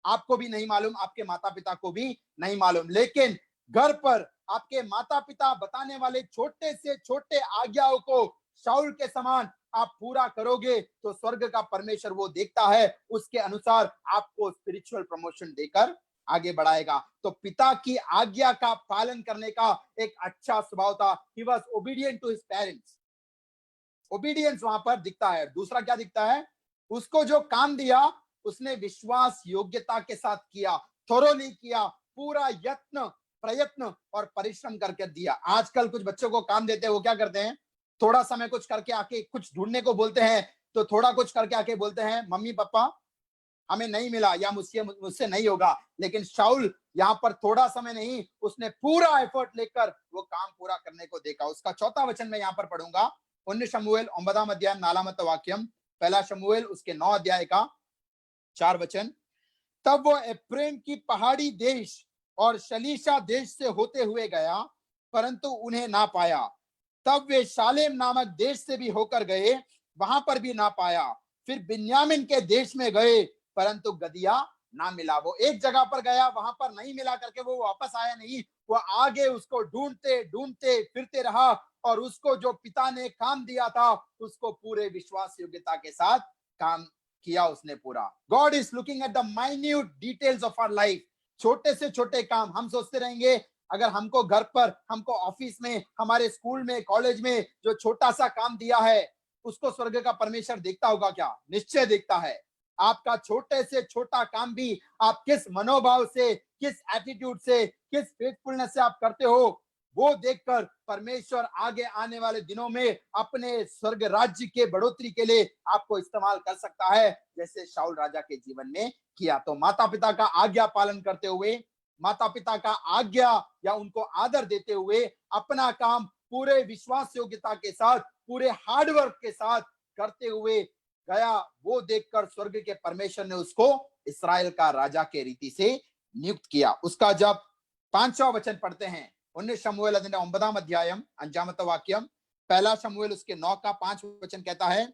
आपको भी नहीं मालूम, आपके माता पिता को भी नहीं मालूम। लेकिन घर पर आपके माता पिता बताने वाले छोटे से छोटे आज्ञाओं को शाऊल के समान आप पूरा करोगे तो स्वर्ग का परमेश्वर वो देखता है, उसके अनुसार आपको स्पिरिचुअल प्रमोशन देकर आगे बढ़ाएगा। तो पिता की आज्ञा का पालन करने का एक अच्छा स्वभाव था। He was obedient to his parents. Obedience वहां पर दिखता है। दूसरा क्या दिखता है, उसको जो काम दिया उसने विश्वास योग्यता के साथ किया, थोरोली किया, पूरा यत्न प्रयत्न और परिश्रम करके दिया। आजकल कुछ बच्चों को काम देते हैं, वो क्या करते हैं, थोड़ा समय कुछ करके आके कुछ ढूंढने को बोलते हैं, तो थोड़ा कुछ करके आके बोलते हैं, मम्मी पापा हमें नहीं मिला या मुझसे नहीं होगा। लेकिन शाऊल यहाँ पर थोड़ा समय नहीं, उसने पूरा एफर्ट लेकर वो काम पूरा करने को देखा। उसका चौथा वचन मैं यहाँ पर पढ़ूंगा, 1 शमूएल 9 अध्याय 4 वाक्यम, पहला शमूएल उसके 9 अध्याय का 4 वचन। तब वो एफ्रेम की पहाड़ी देश और शलीशा देश से होते हुए गया, परंतु उन्हें ना पाया। तब वे शालेम नामक देश से भी होकर गए, वहां पर भी ना पाया। फिर बिन्यामिन के देश में गए, परंतु गदिया ना मिला। वो एक जगह पर गया, वहां पर नहीं मिला करके वो वापस आया नहीं, वो आगे उसको ढूंढते ढूंढते फिरते रहा और उसको जो पिता ने काम दिया था उसको पूरे विश्वास योग्यता के साथ काम किया उसने पूरा। God is looking at the minute details of our life. छोटे से छोटे काम हम सोचते रहेंगे, अगर हमको घर पर, हमको ऑफिस में, हमारे स्कूल में, कॉलेज में जो छोटा सा काम दिया है, उसको स्वर्ग का परमेश्वर देखता होगा क्या? निश्चय देखता है। आपका छोटे से छोटा काम भी आप किस मनोभाव से, किस एटीट्यूड से, किस फेथफुलनेस से आप करते हो, वो देखकर परमेश्वर आगे आने वाले दिनों में अपने स्वर्ग राज्य के बढ़ोतरी के लिए आपको इस्तेमाल कर सकता है, जैसे शाऊल राजा के जीवन में किया। तो माता पिता का आज्ञा पालन करते हुए, माता पिता का आज्ञा या उनको आदर देते हुए अपना काम पूरे विश्वास योग्यता के साथ, पूरे हार्डवर्क के साथ करते हुए गया, वो देखकर स्वर्ग के परमेश्वर ने उसको इस्राएल का राजा के रीति से नियुक्त किया। उसका जब 5वां वचन पढ़ते हैं, 1 शमूएल 9 अध्यायम 5 वाक्यम, पहला शमूएल उसके 9 का 5 वचन कहता है,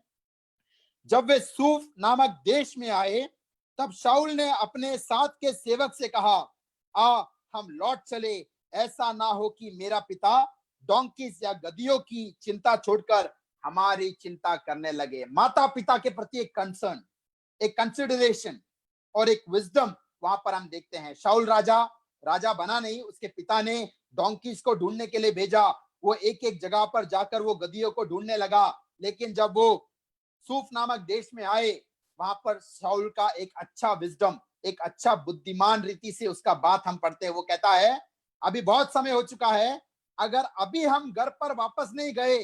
जब वे सूफ नामक देश में आए, तब शाऊल ने अपने साथ के सेवक से कहा, आ हम लौट चले, ऐसा ना हो कि मेरा पिता डोंकीज या गदियों की चिंता छोड़कर हमारी चिंता करने लगे। माता पिता के प्रति एक कंसर्न, एक कंसिडरेशन और एक विजडम वहां पर हम देखते हैं। शाऊल राजा बना नहीं, उसके पिता ने डोंकीज को ढूंढने के लिए भेजा। वो एक एक जगह पर जाकर वो गदियों को ढूंढने लगा, लेकिन जब वो सूफ नामक देश में आए, वहां पर शाऊल का एक अच्छा विजडम, एक अच्छा बुद्धिमान रीति से उसका बात हम पढ़ते हैं। वो कहता है, अभी बहुत समय हो चुका है, अगर अभी हम घर पर वापस नहीं गए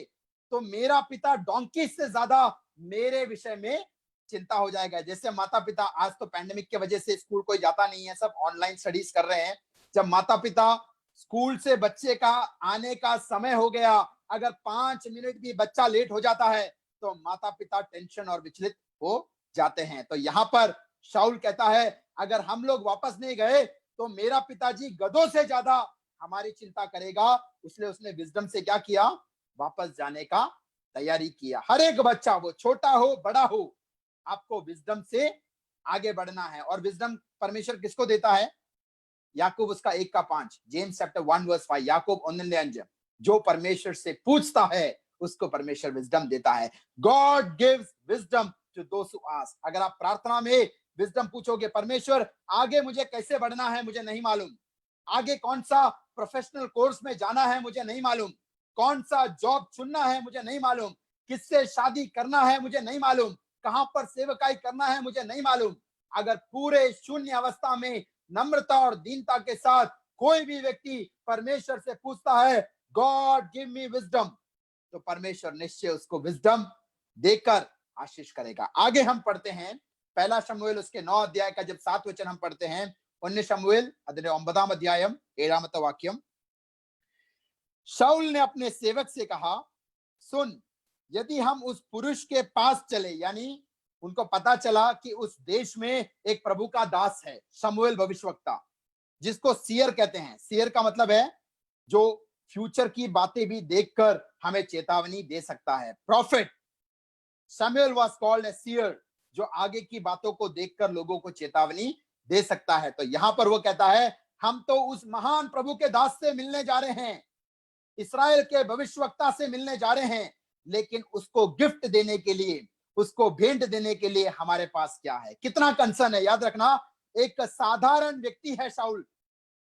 तो मेरा पिता डोंकी से ज्यादा मेरे विषय में चिंता हो जाएगा। जैसे माता पिता, आज तो पैंडेमिक की वजह से स्कूल कोई जाता नहीं है, सब ऑनलाइन स्टडीज कर रहे हैं। जब माता पिता स्कूल से बच्चे का आने का समय हो गया, अगर 5 मिनट भी बच्चा लेट हो जाता है तो माता पिता टेंशन और विचलित हो जाते हैं। तो यहाँ पर शाऊल कहता है, अगर हम लोग वापस नहीं गए तो मेरा पिताजी गधों से ज्यादा हमारी चिंता करेगा। इसलिए उसने विजडम से क्या किया, वापस जाने का तैयारी किया। हर एक बच्चा, वो छोटा हो बड़ा हो, आपको विजडम से आगे बढ़ना है। और विजडम परमेश्वर किसको देता है? याकूब उसका 1:5, जेम्स चैप्टर 1:5, याकूब ओनली अंज, जो परमेश्वर से पूछता है उसको परमेश्वर विजडम देता है। God gives wisdom to those who ask. अगर आप प्रार्थना में विजडम पूछोगे, परमेश्वर आगे मुझे कैसे बढ़ना है मुझे नहीं मालूम, आगे कौन सा प्रोफेशनल कोर्स में जाना है मुझे नहीं मालूम, कौन सा जॉब चुनना है मुझे नहीं मालूम, किससे शादी करना है मुझे नहीं मालूम, कहां पर सेवकाई करना है मुझे नहीं मालूम, अगर पूरे शून्य अवस्था में नम्रता और दीनता के साथ कोई भी व्यक्ति परमेश्वर से पूछता है, गॉड गिव मी विजडम, तो परमेश्वर निश्चय उसको विजडम देकर आशीष करेगा। आगे हम पढ़ते हैं पहला शमूएल उसके 9 अध्याय का जब 7 वचन हम पढ़ते हैं, 1 शमूएल 9 अध्यायम 7 वाक्यम। शाऊल ने अपने सेवक से कहा, सुन, यदि हम उस पुरुष के पास चले, यानी उनको पता चला कि उस देश में एक प्रभु का दास है, शमूएल भविष्यवक्ता, जिसको सीयर कहते हैं। सीयर का मतलब है जो फ्यूचर की बातें भी देखकर हमें चेतावनी दे सकता है। प्रॉफिट, शमूएल वाज कॉल्ड ए सीयर, जो आगे की बातों को देखकर लोगों को चेतावनी दे सकता है। तो यहां पर वो कहता है, हम तो उस महान प्रभु के दास से मिलने जा रहे हैं, इस्राएल के भविष्यवक्ता से मिलने जा रहे हैं, लेकिन उसको गिफ्ट देने के लिए, उसको भेंट देने के लिए हमारे पास क्या है? कितना कंसर्न है, याद रखना। एक साधारण व्यक्ति है शाऊल,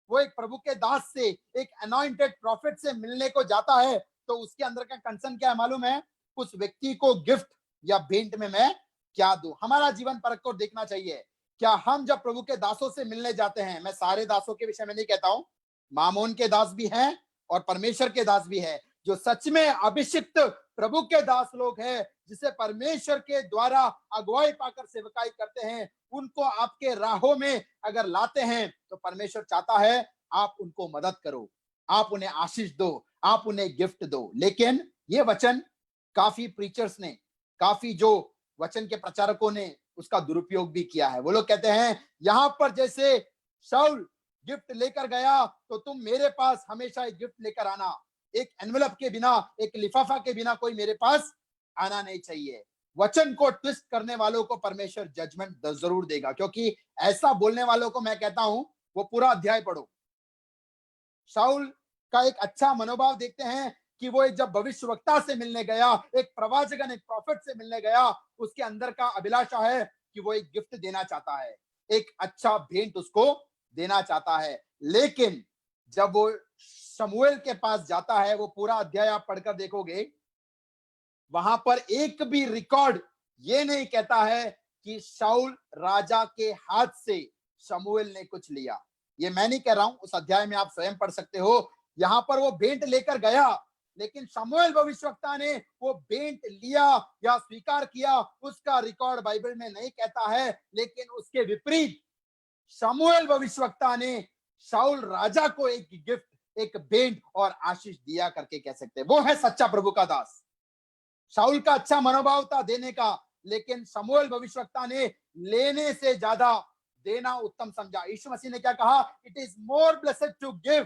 वो एक प्रभु के दास से, एक अनॉइंटेड प्रॉफिट से मिलने को जाता है, तो उसके अंदर का कंसर्न क्या है मालूम है? उस व्यक्ति को गिफ्ट या भेंट में मैं क्या दूं? हमारा जीवन परख को देखना चाहिए। क्या हम जब प्रभु के दासों से मिलने जाते हैं, मैं सारे दासों के विषय में नहीं कहता हूं, मामोन के दास भी हैं और परमेश्वर के दास भी है, जो सच में अभिषिक्त प्रभु के दास लोग हैं, जिसे परमेश्वर के द्वारा अगुवाई पाकर सेवकाई करते हैं, उनको आपके राहों में अगर लाते हैं तो परमेश्वर चाहता है आप उनको मदद करो, आप उन्हें आशीष दो, आप उन्हें गिफ्ट दो। लेकिन ये वचन काफी प्रीचर्स ने, काफी जो वचन के प्रचारकों ने उसका दुरुपयोग भी किया है। वो लोग कहते हैं, यहां पर जैसे शाऊल गिफ्ट लेकर गया तो तुम मेरे पास हमेशा एक गिफ्ट लेकर आना, एक एनवेलप के बिना, एक लिफाफा के बिना कोई मेरे पास आना नहीं चाहिए। वचन को ट्विस्ट करने वालों को परमेश्वर जजमेंट जरूर देगा, क्योंकि ऐसा बोलने वालों को मैं कहता हूं वो पूरा अध्याय पढ़ो। शाऊल का एक अच्छा मनोभाव देखते हैं कि वो जब भविष्यवक्ता से मिलने गया, एक प्रवाचकन, एक प्रॉफिट से मिलने गया, उसके अंदर का अभिलाषा है कि वो एक गिफ्ट देना चाहता है, एक अच्छा भेंट उसको देना चाहता है। लेकिन जब वो शमूएल के पास जाता है, वो पूरा अध्याय आप पढ़कर देखोगे, वहां पर एक भी रिकॉर्ड ये नहीं कहता है कि शाऊल राजा के हाथ से शमूएल ने कुछ लिया। ये मैं नहीं कह रहा हूं, उस अध्याय में आप स्वयं पढ़ सकते हो। यहां पर वो भेंट लेकर गया, लेकिन शमूएल भविष्यवक्ता ने वो भेंट लिया या स्वीकार किया, उसका रिकॉर्ड बाइबल में नहीं कहता है। लेकिन उसके विपरीत शमूएल भविष्यवक्ता ने शाऊल राजा को एक गिफ्ट, एक भेंट और आशीष दिया करके कह सकते हैं। वो है सच्चा प्रभु का दास। शाऊल का अच्छा मनोभाव था देने का, लेकिन शमूएल भविष्यवक्ता ने लेने से ज्यादा देना उत्तम समझा। यीशु मसीह ने क्या कहा? It is more blessed to give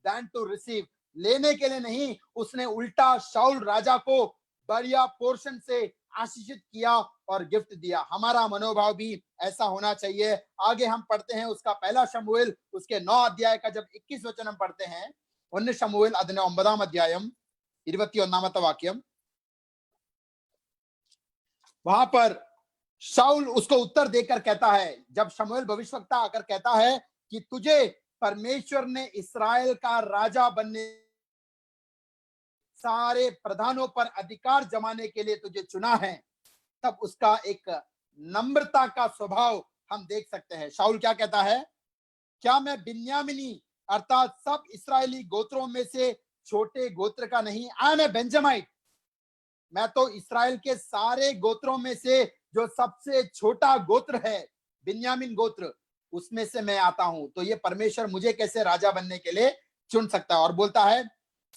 than to receive. लेने के लिए नहीं, उसने उल्टा शाऊल राजा को बढ़िया पोर्शन से आशीषित किया और गिफ्ट दिया। हमारा मनोभाव भी ऐसा होना चाहिए। आगे हम पढ़ते हैं उसका पहला शमूएल उसके 9 अध्याय का जब 21 वचन हम पढ़ते हैं, 1 शमूएल 9 अध्यायम 21 वाक्यम। वहां पर शाऊल उसको उत्तर देकर कहता है, जब शमूएल भविष्यवक्ता आकर कहता है कि तुझे परमेश्वर ने इस्राएल का राजा बनने, सारे प्रधानों पर अधिकार जमाने के लिए तुझे चुना है, तब उसका एक नम्रता का स्वभाव हम देख सकते हैं शाऊल क्या कहता है, क्या मैं बिन्यामिनी अर्थात सब इस्राएली गोत्रों में से छोटे गोत्र का नहीं? आई एम ए बेंजामाइट, मैं तो इस्राएल के सारे गोत्रों में से जो सबसे छोटा गोत्र है, बिन्यामिन गोत्र, उसमें से मैं आता हूं। तो ये परमेश्वर मुझे कैसे राजा बनने के लिए चुन सकता है? और बोलता है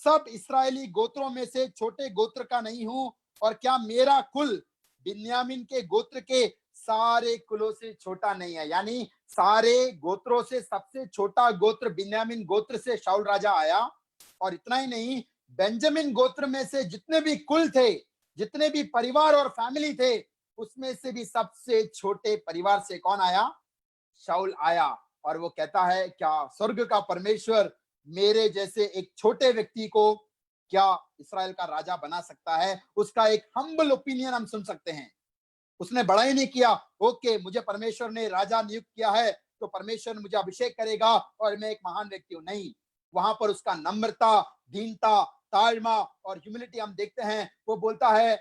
सब इस्राएली गोत्रों में से छोटे गोत्र का नहीं हूं, और क्या मेरा कुल बिन्यामिन के गोत्र के सारे कुलों से छोटा नहीं है? यानी सारे गोत्रों से सबसे छोटा गोत्र बिन्यामिन गोत्र से शाऊल राजा आया। और इतना ही नहीं, बेंजामिन गोत्र में से जितने भी कुल थे, जितने भी परिवार और फैमिली थे, उसमें से भी सबसे छोटे परिवार से कौन आया? शाऊल आया। और वो कहता है क्या स्वर्ग का परमेश्वर मेरे जैसे एक छोटे व्यक्ति को क्या इस्राएल का राजा बना सकता है? उसका एक हम्बल ओपिनियन हम सुन सकते हैं। उसने बड़ा ही नहीं किया, ओके मुझे परमेश्वर ने राजा नियुक्त किया है तो परमेश्वर मुझे अभिषेक करेगा और मैं एक महान व्यक्ति हूं। नहीं, वहां पर उसका नम्रता, दीनता, ताळमा और ह्यूमिलिटी हम देखते हैं। वो बोलता है,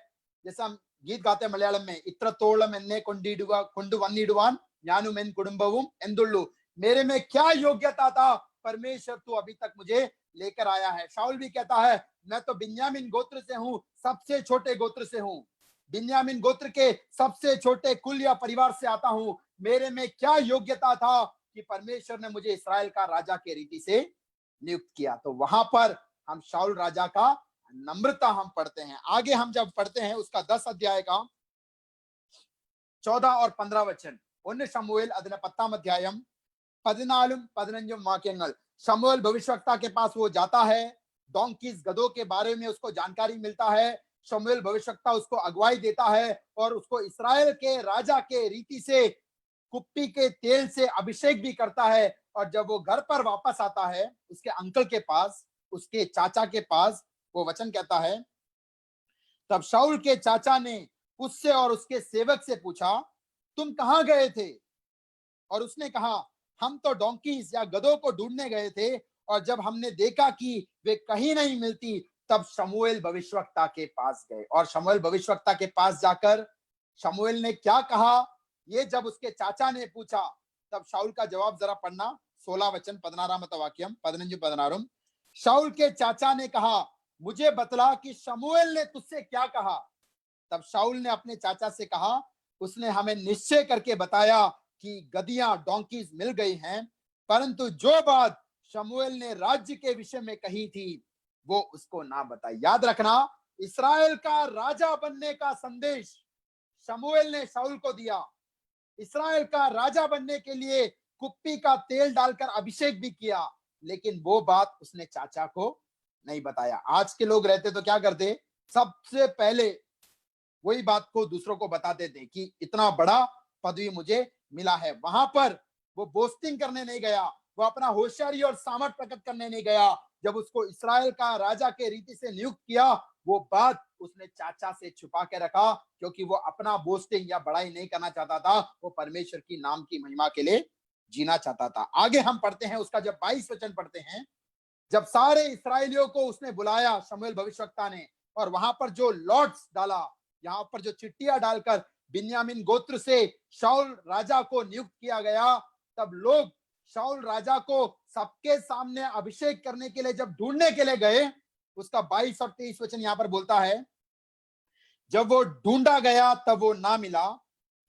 जैसा हम गीत गाते हैं मलयालम में, इत्रतोलम एन्ने कोंडु वन्निडुवान ஞாനും என் कुडुंबवुम एंदुल्लु, मेरे में क्या योग्यता था, परमेश्वर तू अभी तक मुझे लेकर आया है। शाऊल भी कहता है मैं तो बिन्यामिन गोत्र से हूं, सबसे छोटे गोत्र से हूं, बिन्यामिन गोत्र के सबसे छोटे कुल या परिवार से आता हूं, मेरे में क्या योग्यता था कि परमेश्वर ने मुझे इस्राएल का राजा के रीति से नियुक्त किया। तो वहां पर हम शाऊल राजा का नम्रता हम पढ़ते हैं। आगे हम जब पढ़ते हैं उसका 10 अध्याय का 14 और 15 वचन, 1 शमूएल അതിന്റെ 10 अध्यायम 14 15 वाक्यങ്ങൾ, शमूएल भविष्यवक्ता के पास वो जाता है, डोंकीज गधों के बारे में उसको जानकारी मिलता है। शमूएल भविष्यवक्ता उसको अगुवाई देता है और उसको इस्राएल के राजा के रीति से कुप्पी के तेल से अभिषेक भी करता है। और जब वो घर पर वापस आता है उसके अंकल के पास, उसके चाचा के पास, वो वचन कहता है, तब शाऊल के चाचा ने उससे और उसके सेवक से पूछा तुम कहां गए थे? और उसने कहा हम तो डोंकीज या गधों को ढूंढने गए थे, और जब हमने देखा कि वे कहीं नहीं मिलती तब शमूएल भविष्यवक्ता के पास गए। और शमूएल भविष्यवक्ता के पास जाकर शमूएल ने क्या कहा, ये जब उसके चाचा ने पूछा तब शाऊल का जवाब जरा पढ़ना, 16 वचन 16 वाक्यम 15 शाऊल के चाचा ने कहा मुझे बतला कि शमूएल ने तुझसे क्या कहा। तब शाऊल ने अपने चाचा से कहा उसने हमें निश्चय करके बताया कि गधियां डोंकीज मिल गई हैं, परंतु जो बात शमूएल ने राज्य के विषय में कही थी वो उसको ना बताई। याद रखना, इस्राएल का राजा बनने का संदेश शमूएल ने शाऊल को दिया। इस्राएल का राजा बनने के लिए कुप्पी का तेल डालकर अभिषेक भी किया, लेकिन वो बात उसने चाचा को नहीं बताया। आज के लोग रहते तो क्या करते, सबसे पहले वही बात को दूसरों को बताते थे कि इतना बड़ा पदवी मुझे मिला है। वहां पर वो बोस्टिंग करने नहीं गया, वो अपना होशियारी और सामर्थ प्रकट करने नहीं गया। जब उसको इस्राएल का राजा के रीति से नियुक्त किया, वो बात उसने चाचा से छुपा के रखा, क्योंकि वो अपना बोस्टिंग या बड़ाई नहीं करना चाहता था, वो परमेश्वर की नाम की महिमा के लिए जीना चाहता था। आगे हम पढ़ते हैं उसका जब 22 वचन पढ़ते हैं, जब सारे इस्राएलियों को उसने बुलाया शमूएल भविष्यवक्ता ने, और वहां पर जो लॉट्स डाला, यहाँ पर जो चिट्ठियां डालकर बिन्यामिन गोत्र से शाऊल राजा को नियुक्त किया गया, तब लोग शाऊल राजा को सबके सामने अभिषेक करने के लिए जब ढूंढने के लिए गए, उसका 22 और 23 वचन यहाँ पर बोलता है, जब वो ढूंढा गया तब वो ना मिला।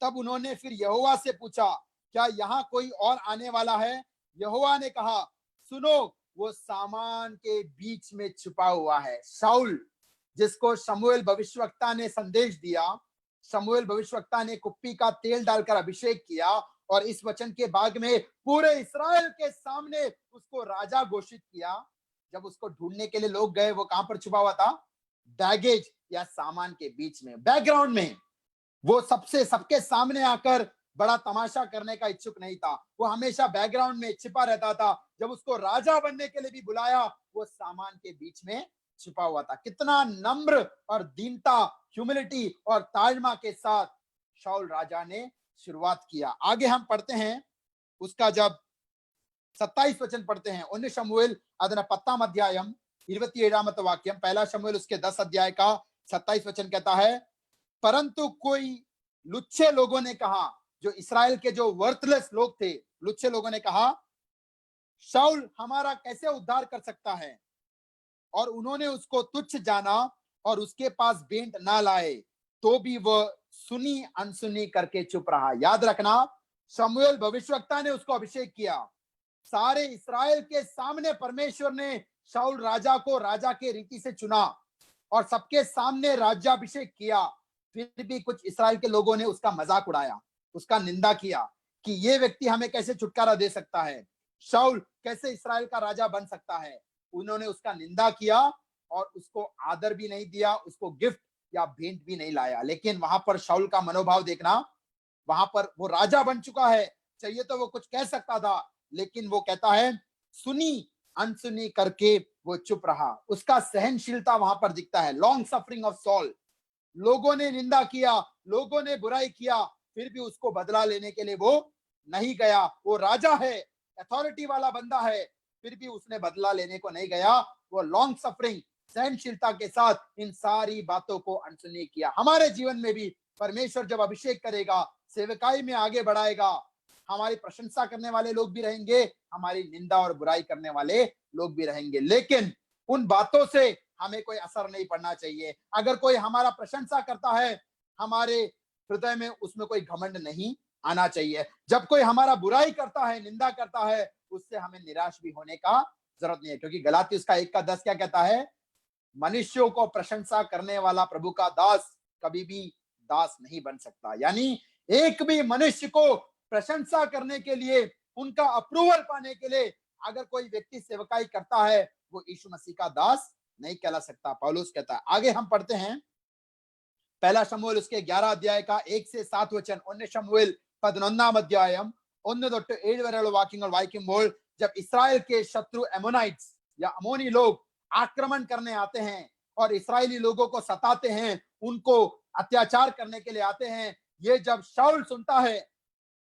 तब उन्होंने फिर यहोवा से पूछा क्या यहाँ कोई और आने वाला है? यहोवा ने कहा सुनो, वो सामान के बीच में छुपा हुआ है। शाऊल जिसको शमूएल भविष्यवक्ता ने संदेश दिया, शमूएल भविष्यवक्ता ने कुप्पी का तेल डालकर अभिषेक किया, और इस वचन के भाग में पूरे इस्राएल के सामने उसको राजा घोषित किया। जब उसको ढूंढने के लिए लोग गए, वो कहां पर छुपा हुआ था? बैगेज या सामान के बीच में, बैकग्राउंड में। वो सबके सामने आकर बड़ा तमाशा करने का इच्छुक नहीं था, वो हमेशा बैकग्राउंड में छिपा रहता था। जब उसको राजा बनने के लिए भी बुलाया, वो सामान के बीच में छिपा हुआ था। कितना नम्र और दीनता, ह्यूमिलिटी और ताजमा के साथ शाऊल राजा ने शुरुआत किया। आगे हम पढ़ते हैं उसका जब 27 वचन पढ़ते हैं, 1 शमूएल ಅದರ 10 अध्यायम 27 वाक्यम, पहला शमूएल उसके 10 अध्याय का 27 वचन कहता है, परंतु कोई लुच्छे लोगों ने कहा जो इस्राएल के जो वर्थलेस लोग थे, लुच्चे लोगों ने कहा शाऊल हमारा कैसे उद्धार कर सकता है, और उन्होंने उसको तुच्छ जाना और उसके पास भेंट ना लाए, तो भी वह सुनी अनसुनी करके चुप रहा। याद रखना, शमूएल भविष्यवक्ता ने उसको अभिषेक किया, सारे इस्राएल के सामने परमेश्वर ने शाऊल राजा को राजा के रीति से चुना और सबके सामने राज्याभिषेक किया। फिर भी कुछ इस्राएल के लोगों ने उसका मजाक उड़ाया, उसका निंदा किया कि ये व्यक्ति हमें कैसे छुटकारा दे सकता है, शाऊल कैसे इस्राएल का राजा बन सकता है। उन्होंने उसका निंदा किया और उसको आदर भी नहीं दिया, उसको गिफ्ट या भेंट भी नहीं लाया। लेकिन वहां पर शाऊल का मनोभाव देखना, वहां पर वो राजा बन चुका है, चाहिए तो वो कुछ कह सकता था, लेकिन वो कहता है सुनी अनसुनी करके वो चुप रहा। उसका सहनशीलता वहां पर दिखता है, लॉन्ग सफरिंग ऑफ सॉल। लोगों ने निंदा किया, लोगों ने बुराई किया, फिर भी उसको बदला लेने के लिए वो नहीं गया। वो राजा है, अथॉरिटी वाला बंदा है, फिर भी उसने बदला लेने को नहीं गया। वो लॉन्ग सफरिंग, सहनशीलता के साथ इन सारी बातों को अनसुनी किया। हमारे जीवन में भी परमेश्वर जब अभिषेक करेगा, सेवकाई में आगे बढ़ाएगा, हमारी प्रशंसा करने वाले लोग भी रहेंगे, हमारी निंदा और बुराई करने वाले लोग भी रहेंगे, लेकिन उन बातों से हमें कोई असर नहीं पड़ना चाहिए। अगर कोई हमारा प्रशंसा करता है, हमारे हृदय में उसमें कोई घमंड नहीं आना चाहिए। जब कोई हमारा बुराई करता है, निंदा करता है, उससे हमें निराश भी होने का जरूरत नहीं है, क्योंकि गलाती उसका 1:10 क्या कहता है, मनुष्यों को प्रशंसा करने वाला प्रभु का दास कभी भी दास नहीं बन सकता। यानी एक भी मनुष्य को प्रशंसा करने के लिए, उनका अप्रूवल पाने के लिए अगर कोई व्यक्ति सेवकाई करता है, वो यीशु मसीह का दास नहीं कहला सकता। पौलुस कहता है, आगे हम पढ़ते हैं पहला शमूएल उसके 11 अध्याय का 1 से 7 वचन। 1 शमूएल 11 अध्याയം 1 തൊട്ട് 7 വരെയുള്ള വാക്യങ്ങൾ വായിക്കുമ്പോൾ, जब इस्राएल के शत्रु एमोनाइट्स या अमोनी लोग आक्रमण करने आते हैं और इस्राएली लोगों को सताते हैं, उनको अत्याचार करने के लिए आते हैं, ये जब शाऊल सुनता है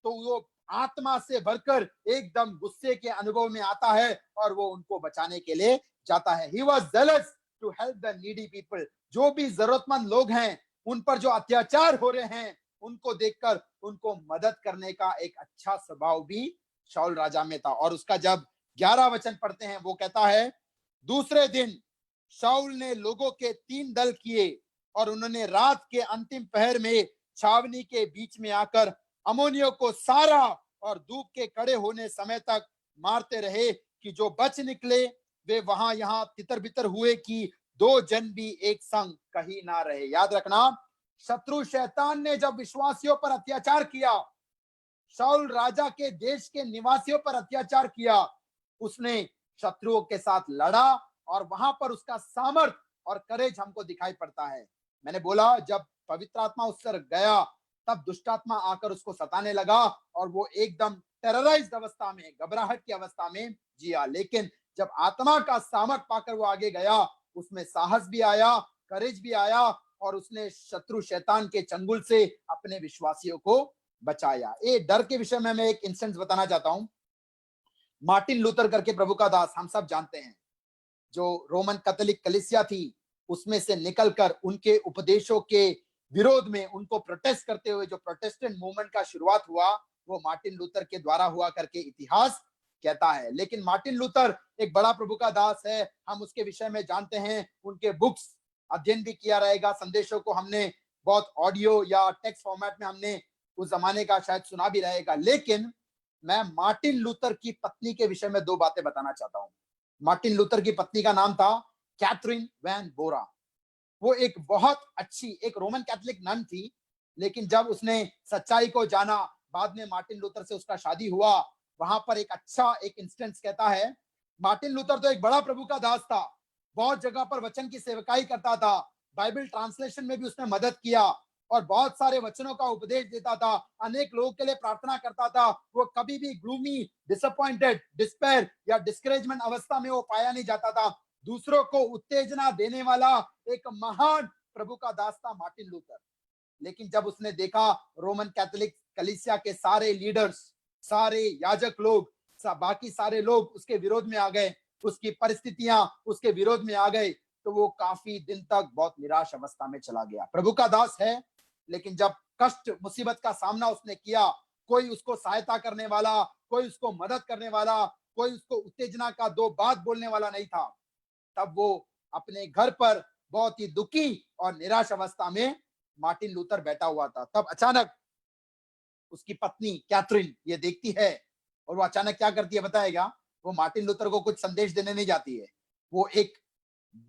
तो वो आत्मा से भरकर एकदम गुस्से के अनुभव में आता है और वो उनको बचाने के लिए जाता है। He was zealous to help the needy people। जो भी जरूरतमंद लोग हैं, उन पर जो अत्याचार हो रहे हैं, उनको देखकर उनको मदद करने का एक अच्छा स्वभाव भी शाऊल राजा में था। और उसका जब 11 वचन पढ़ते हैं, वो कहता है, दूसरे दिन शाऊल ने लोगों के 3 दल किए और उन्होंने रात के अंतिम पहर में छावनी के बीच में आकर अमोनियों को सारा और धूप के कड़े होने समय तक मारते रहे कि जो बच निकले वे वहां यहां तितर बितर हुए कि 2 जन भी एक संग कहीं ना रहे। याद रखना, शत्रु शैतान ने जब विश्वासियों पर अत्याचार किया, शाऊल राजा के देश के निवासियों पर अत्याचार किया, उसने शत्रुओं के साथ लड़ा और वहां पर उसका सामर्थ और करेज हमको दिखाई पड़ता है। मैंने बोला, जब पवित्र आत्मा उस पर गया, तब दुष्ट आत्मा आकर उसको सताने लगा और वो एकदम टेरराइज्ड अवस्था में, घबराहट की अवस्था में जिया। लेकिन जब आत्मा का सामर्थ पाकर वो आगे गया, उसमें साहस भी आया, करेज भी आया और उसने शत्रु शैतान के चंगुल से अपने विश्वासियों को बचाया। ये डर के विषय में मैं एक इंस्टेंस बताना चाहता हूं। मार्टिन लूथर करके प्रभु का दास, हम सब जानते हैं, जो रोमन कैथोलिक कलीसिया थी, उसमें से निकलकर उनके उपदेशों के विरोध में, उनको प्रोटेस्ट करते हुए जो प्रोटेस्टेंट मूवमेंट का शुरुआत हुआ, वो मार्टिन लूथर के द्वारा हुआ करके इतिहास कहता है। लेकिन मार्टिन लूथर एक बड़ा प्रभु का दास है, हम उसके विषय में जानते हैं, उनके बुक्स अध्ययन भी किया रहेगा, संदेशों को हमने बहुत ऑडियो या टेक्स्ट फॉर्मेट में हमने उस जमाने का शायद सुना भी रहेगा। लेकिन मैं मार्टिन लूथर की पत्नी के विषय में 2 बातें बताना चाहता हूं। मार्टिन लूथर की पत्नी का नाम था कैथरीन वैन बोरा। वो एक बहुत अच्छी, एक रोमन कैथोलिक नन थी, लेकिन जब उसने सच्चाई को जाना, बाद में मार्टिन लूथर से उसका शादी हुआ, वहां पर एक अच्छा एक इंस्टेंस कहता है, मार्टिन लूथर तो एक बड़ा प्रभु का दास था, बहुत जगह पर वचन की सेवकाई करता था, बाइबल ट्रांसलेशन में भी उसने मदद किया और बहुत सारे वचनों का उपदेश देता था, अनेक लोगों के लिए प्रार्थना करता था। वो कभी भी ग्लूमी, डिसअपॉइंटेड, डिस्पेयर या डिस्करेजमेंट अवस्था में वो पाया नहीं जाता था। दूसरों को उत्तेजना देने वाला एक महान प्रभु का दास था मार्टिन लूथर। लेकिन जब उसने देखा रोमन कैथोलिक कलीसिया के सारे लीडर्स, सारे याजक लोग, बाकी सारे लोग उसके विरोध में आ गए, उसकी परिस्थितियां उसके विरोध में आ गए, तो वो काफी दिन तक बहुत निराश अवस्था में चला गया। प्रभु का दास है, लेकिन जब कष्ट मुसीबत का सामना उसने किया, कोई उसको सहायता करने वाला, कोई उसको मदद करने वाला, कोई उसको उत्तेजना का दो बात बोलने वाला नहीं था। तब वो अपने घर पर बहुत ही दुखी और निराश अवस्था में मार्टिन लूथर बैठा हुआ था। तब अचानक उसकी पत्नी कैथरीन ये देखती है और वो अचानक क्या करती है बताएगा। वो मार्टिन लूथर को कुछ संदेश देने नहीं जाती है। वो एक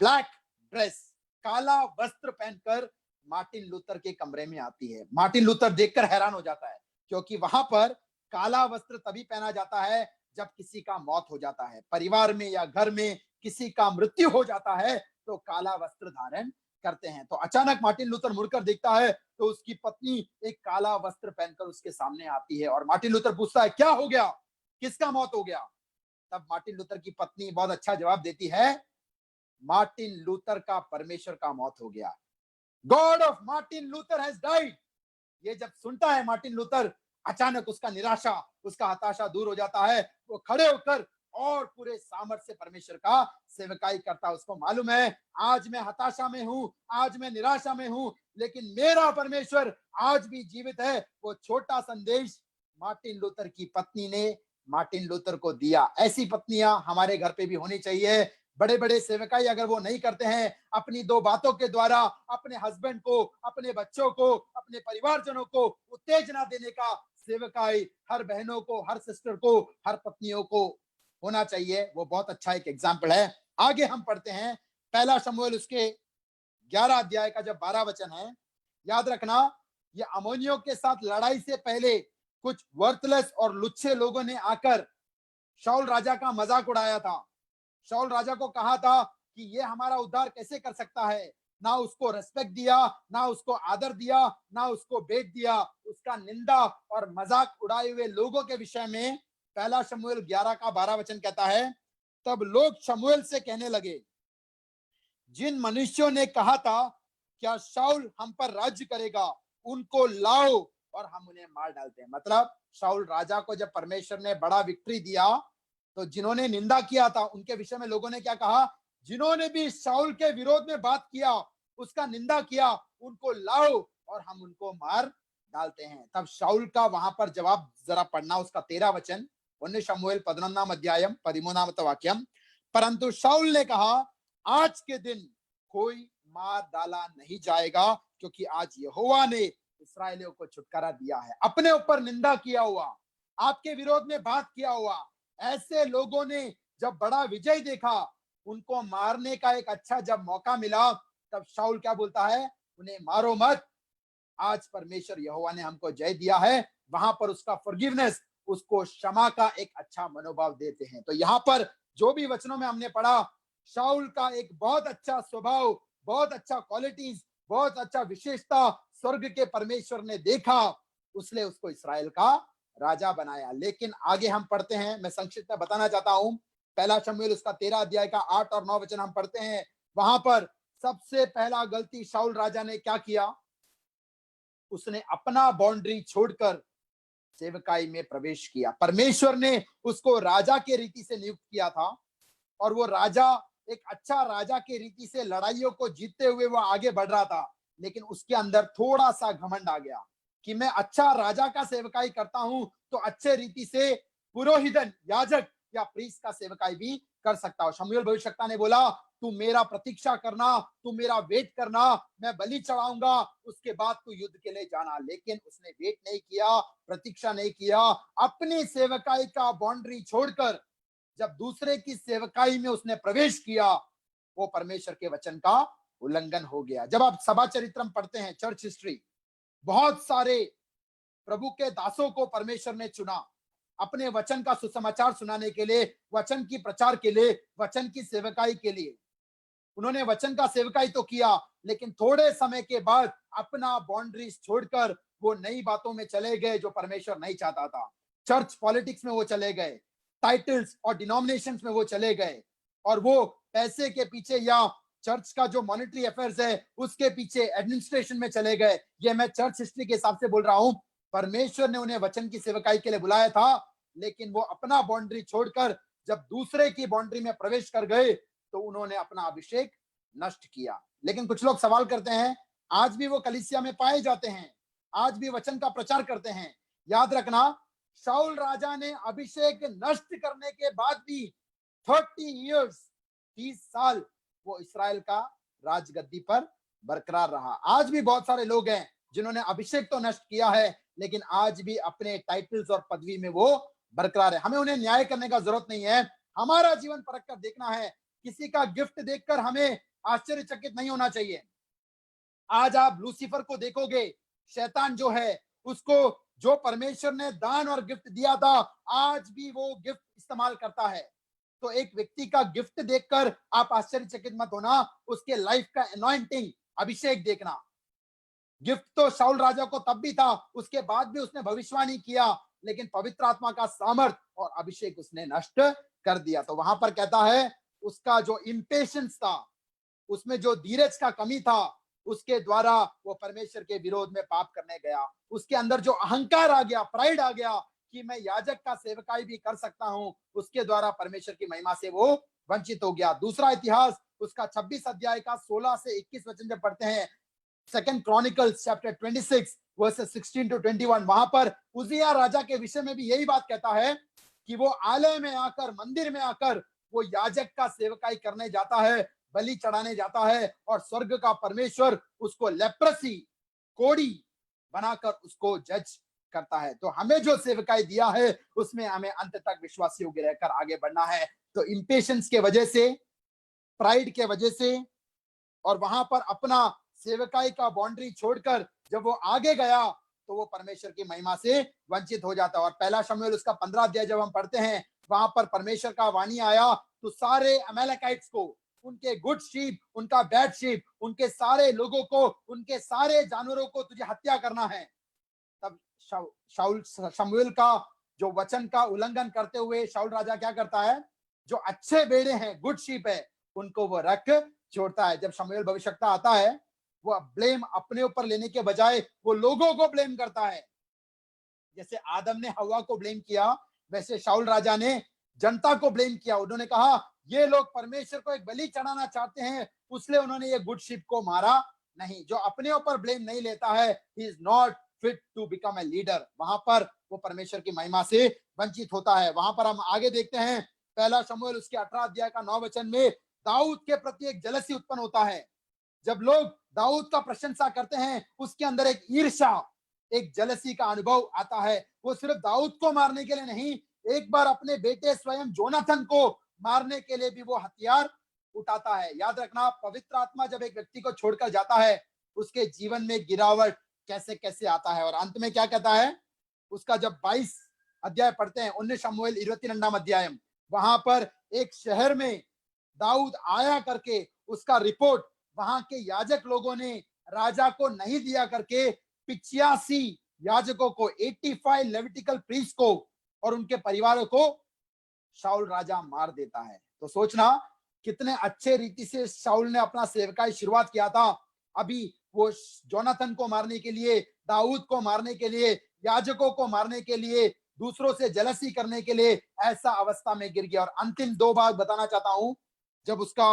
ब्लैक ड्रेस, काला वस्त्र पहनकर मार्टिन लूथर के कमरे में आती है। मार्टिन लूथर देखकर हैरान हो जाता है, क्योंकि वहां पर काला वस्त्र तभी पहना जाता है जब किसी का मौत हो जाता है, परिवार में या घर में किसी का मृत्यु हो जाता है तो काला वस्त्र धारण करते हैं। तो अचानक मार्टिन लूथर मुड़कर देखता है तो उसकी पत्नी एक काला वस्त्र पहनकर उसके सामने आती है और मार्टिन लूथर पूछता है, क्या हो गया, किसका मौत हो गया? तब मार्टिन लूथर की पत्नी बहुत अच्छा जवाब देती है, मार्टिन लूथर का परमेश्वर का मौत हो गया। God of Martin Luther has died. ये जब सुनता है मार्टिन लूथर, अचानक उसका निराशा, उसका हताशा दूर हो जाता है। वो खड़े होकर और पूरे सामर्थ्य से परमेश्वर का सेवकाई करता है। उसको मालूम है, आज मैं हताशा में हूं, आज मैं निराशा में हूं, लेकिन मेरा परमेश्वर आज भी जीवित है। वो छोटा संदेश मार्टिन लूथर की पत्नी ने मार्टिन लूथर को दिया। ऐसी पत्नियां हमारे घर पे भी होनी चाहिए। बड़े बड़े सेवकाई अगर वो नहीं करते हैं, अपनी दो बातों के द्वारा अपने हस्बैंड को, अपने बच्चों को, अपने परिवारजनों को उत्तेजना देने का सेवकाई हर बहनों को, हर सिस्टर को, हर पत्नियों को होना चाहिए। वो बहुत अच्छा एक एग्जाम्पल है। आगे हम पढ़ते हैं पहला शमूएल उसके 11 अध्याय का जब 12 वचन है। याद रखना, ये अमोनियों के साथ लड़ाई से पहले कुछ वर्थलेस और लुच्छे लोगों ने आकर शाऊल राजा का मजाक उड़ाया था। शाऊल राजा को कहा था कि ये हमारा उद्धार कैसे कर सकता है। ना उसको रेस्पेक्ट दिया, ना उसको आदर दिया, ना उसको भेंट दिया। उसका निंदा और मजाक उड़ाए हुए लोगों के विषय में पहला शमूएल 11 का 12 वचन कहता है, तब लोग शमूएल से कहने लगे, जिन मनुष्यों ने कहा था क्या शाऊल हम पर राज्य करेगा, उनको लाओ और हम उन्हें मार डालते हैं। मतलब शाऊल राजा को जब परमेश्वर ने बड़ा विक्ट्री दिया, तो जिन्होंने निंदा किया था उनके विषय में लोगों ने क्या कहा, जिन्होंने भी शाऊल के विरोध में बात किया, उसका निंदा किया, उनको लाओ और हम उनको मार डालते हैं। तब शाऊल का वहां पर जवाब जरा पढ़ना, उसका 13 वचन, 1 शमूएल 11 अध्यायम 13 वाक्यम। परंतु शाऊल ने कहा, आज के दिन कोई मार डाला नहीं जाएगा, क्योंकि आज यहोवा ने इस्राएलियों को छुटकारा दिया है। अपने ऊपर निंदा किया हुआ, आपके विरोध में बात किया हुआ ऐसे लोगों ने जब बड़ा विजय देखा, उनको मारने का एक अच्छा जब मौका मिला, तब शाऊल क्या बोलता है, उन्हें मारो मत, आज परमेश्वर यहोवा ने हमको जय दिया है। वहां पर उसका फॉरगिवनेस, उसको क्षमा का एक अच्छा मनोभाव देते हैं। तो यहाँ पर जो भी वचनों में हमने पढ़ा, शाऊल का एक बहुत अच्छा स्वभाव, बहुत अच्छा क्वालिटीज, बहुत अच्छा विशेषता स्वर्ग के परमेश्वर ने देखा, उसने उसको इस्राएल का राजा बनाया। लेकिन आगे हम पढ़ते हैं, मैं संक्षिप्त में बताना चाहता हूं, पहला शमूएल उसका 13 अध्याय का 8 और 9 वचन हम पढ़ते हैं। वहां पर सबसे पहला गलती शाऊल राजा ने क्या किया, उसने अपना बाउंड्री छोड़कर सेवकाई में प्रवेश किया। परमेश्वर ने उसको राजा के रीति से नियुक्त किया था और वो राजा एक अच्छा राजा के रीति से लड़ाइयों को जीतते हुए वो आगे बढ़ रहा था, लेकिन उसके अंदर थोड़ा सा घमंड आ गया कि मैं अच्छा राजा का सेवकाई करता हूं तो अच्छे रीति से पुरोहितन, याजक या प्रीस्ट का सेवकाई भी कर सकता हूं। शमूएल भविष्यवक्ता ने बोला, तू मेरा प्रतीक्षा करना, तू मेरा वेट करना, मैं बलि चढ़ाऊंगा, उसके बाद तू युद्ध के लिए जाना। लेकिन उसने वेट नहीं किया, प्रतीक्षा नहीं किया, अपनी सेवकाई का बाउंड्री छोड़कर जब दूसरे की सेवकाई में उसने प्रवेश किया, वो परमेश्वर के वचन का उल्लंघन हो गया। जब आप सभा चरित्रम पढ़ते हैं, चर्च हिस्ट्री, बहुत सारे प्रभु के दासों को परमेश्वर ने चुना अपने वचन का सुसमाचार सुनाने के लिए, वचन की प्रचार के लिए, वचन की सेवकाई के लिए। उन्होंने वचन का सेवकाई तो किया, लेकिन थोड़े समय के बाद अपना बाउंड्रीज छोड़कर वो नई बातों में चले गए जो परमेश्वर नहीं चाहता था। चर्च पॉलिटिक्स में वो चले गए, टाइटल्स और डिनोमिनेशंस में वो चले गए, और वो पैसे के पीछे या चर्च का जो मॉनेटरी अफेयर्स है उसके पीछे एडमिनिस्ट्रेशन में चले गए। ये मैं चर्च हिस्ट्री के हिसाब से बोल रहा हूं। परमेश्वर ने उन्हें वचन की सेवकाई के लिए बुलाया था, लेकिन वो अपना बाउंड्री छोड़कर जब दूसरे की बाउंड्री में प्रवेश कर गए तो उन्होंने अपना अभिषेक नष्ट किया। लेकिन कुछ लोग सवाल करते हैं, आज भी वो कलीसिया में पाए जाते हैं, आज भी वचन का प्रचार करते हैं, याद रखना, शाऊल राजा ने अभिषेक नष्ट करने के बाद भी 30 इयर्स, 30 साल वो इस्राएल का राजगद्दी पर बरकरार रहा। आज भी बहुत सारे लोग हैं जिन्होंने अभिषेक तो नष्ट किया है, लेकिन आज भी अपने टाइटल्स और पदवी में वो बरकरार है। हमें उन्हें न्याय करने का जरूरत नहीं है, हमारा जीवन परख कर देखना है। किसी का गिफ्ट देखकर हमें आश्चर्यचकित नहीं होना चाहिए। आज आप लूसीफर को देखोगे, शैतान जो है, उसको जो परमेश्वर ने दान और गिफ्ट दिया था, आज भी वो गिफ्ट इस्तेमाल करता है। तो एक व्यक्ति का गिफ्ट देखकर आप आश्चर्यचकित मत होना, उसके लाइफ का अनॉइंटिंग, अभिषेक देखना। गिफ्ट तो शाऊल राजा को तब भी था, उसके बाद भी उसने भविष्यवाणी किया, लेकिन पवित्र आत्मा का सामर्थ और अभिषेक उसने नष्ट कर दिया। तो वहां पर कहता है, उसका जो इम्पेशंस था, उसमें जो धीरज का कमी था, उसके द्वारा वो परमेश्वर के विरोध में पाप करने गया। उसके अंदर जो अहंकार आ गया, प्राइड आ गया कि मैं याजक का सेवकाई भी कर सकता हूं, उसके द्वारा परमेश्वर की महिमा से वो वंचित हो गया। दूसरा इतिहास उसका 26 अध्याय का 16 से 21 वचन जब पढ़ते हैं, second Chronicles chapter 26 verses 16 to 21, वहां पर उजिया राजा के विषय में भी यही बात कहता है कि वो आलय में आकर, मंदिर में आकर वो याजक का सेवकाई करने जाता है, बलि चढ़ाने जाता है, और स्वर्ग का परमेश्वर उसको लेप्रेसी, कोड़ी बनाकर उसको जज करता है। तो हमें जो सेवकाई दिया है, उसमें हमें अंत तक विश्वासी होकर रहकर आगे बढ़ना है। तो इंपेशेंस के वजह से, प्राइड के वजह से, और वहां पर अपना सेवकाई का बाउंड्री छोड़कर जब वो आगे गया, तो वो परमेश्वर की महिमा से वंचित हो जाता। और पहला शमूएल उसका 15 अध्याय जब हम पढ़ते हैं, वहां पर परमेश्वर का वाणी आया, तो सारे अमेलेकाइट्स को, उनके गुड शीप, उनका बैड शीप, उनके सारे लोगों को, उनके सारे जानवरों को तुझे हत्या करना है। तब शाऊल शमूएल का जो वचन का उल्लंघन करते हुए शाऊल राजा क्या करता है, जो अच्छे बेड़े हैं, गुड शीप है, उनको वो रख छोड़ता है। जब शमूएल भविष्यवक्ता आता है, वो ब्लेम अपने ऊपर लेने के बजाय वो लोगों को ब्लेम करता है। जैसे आदम ने हवा को ब्लेम किया, वैसे शाऊल राजा ने जनता को ब्लेम किया। उन्होंने कहा ये लोग परमेश्वर को एक बलि चढ़ाना चाहते हैं, इसलिए उन्होंने ये गुड शिप को मारा नहीं। जो अपने ऊपर ब्लेम नहीं लेता है, he is not fit to become a leader. वहां पर वो परमेश्वर की महिमा से वंचित होता है। वहां पर हम आगे देखते हैं, पहला शमूएल उसके 18 अध्याय का 9 वचन में दाऊद के प्रति एक जलसी उत्पन्न होता है। जब लोग दाऊद का प्रशंसा करते हैं, उसके अंदर एक ईर्ष्या, एक जलसी का अनुभव आता है। वो सिर्फ दाऊद को मारने के लिए नहीं, एक बार अपने बेटे स्वयं जोनाथन को मारने के लिए भी वो हथियार उठाता है। याद रखना, पवित्र आत्मा जब एक व्यक्ति को छोड़कर जाता है, उसके जीवन में गिरावट कैसे कैसे आता है। और अंत में क्या कहता है, उसका जब 22 अध्याय पढ़ते हैं, 19 शमूएल 22 अध्याय, वहां पर एक शहर में दाऊद आया करके उसका रिपोर्ट वहां के याजक लोगों ने राजा को नहीं दिया करके 85 याजकों को, 85 लेविटिकल प्रीस्ट को और उनके परिवारों को शाऊल राजा मार देता है। तो सोचना कितने अच्छे रीति से शाऊल ने अपना सेवकाई शुरुआत किया था। अभी वो जोनाथन को मारने के लिए, दाऊद को मारने के लिए, याजकों को मारने के लिए, दूसरों से जलसी करने के लिए ऐसा अवस्था में गिर गया। और अंतिम 2 बात बताना चाहता हूं, जब उसका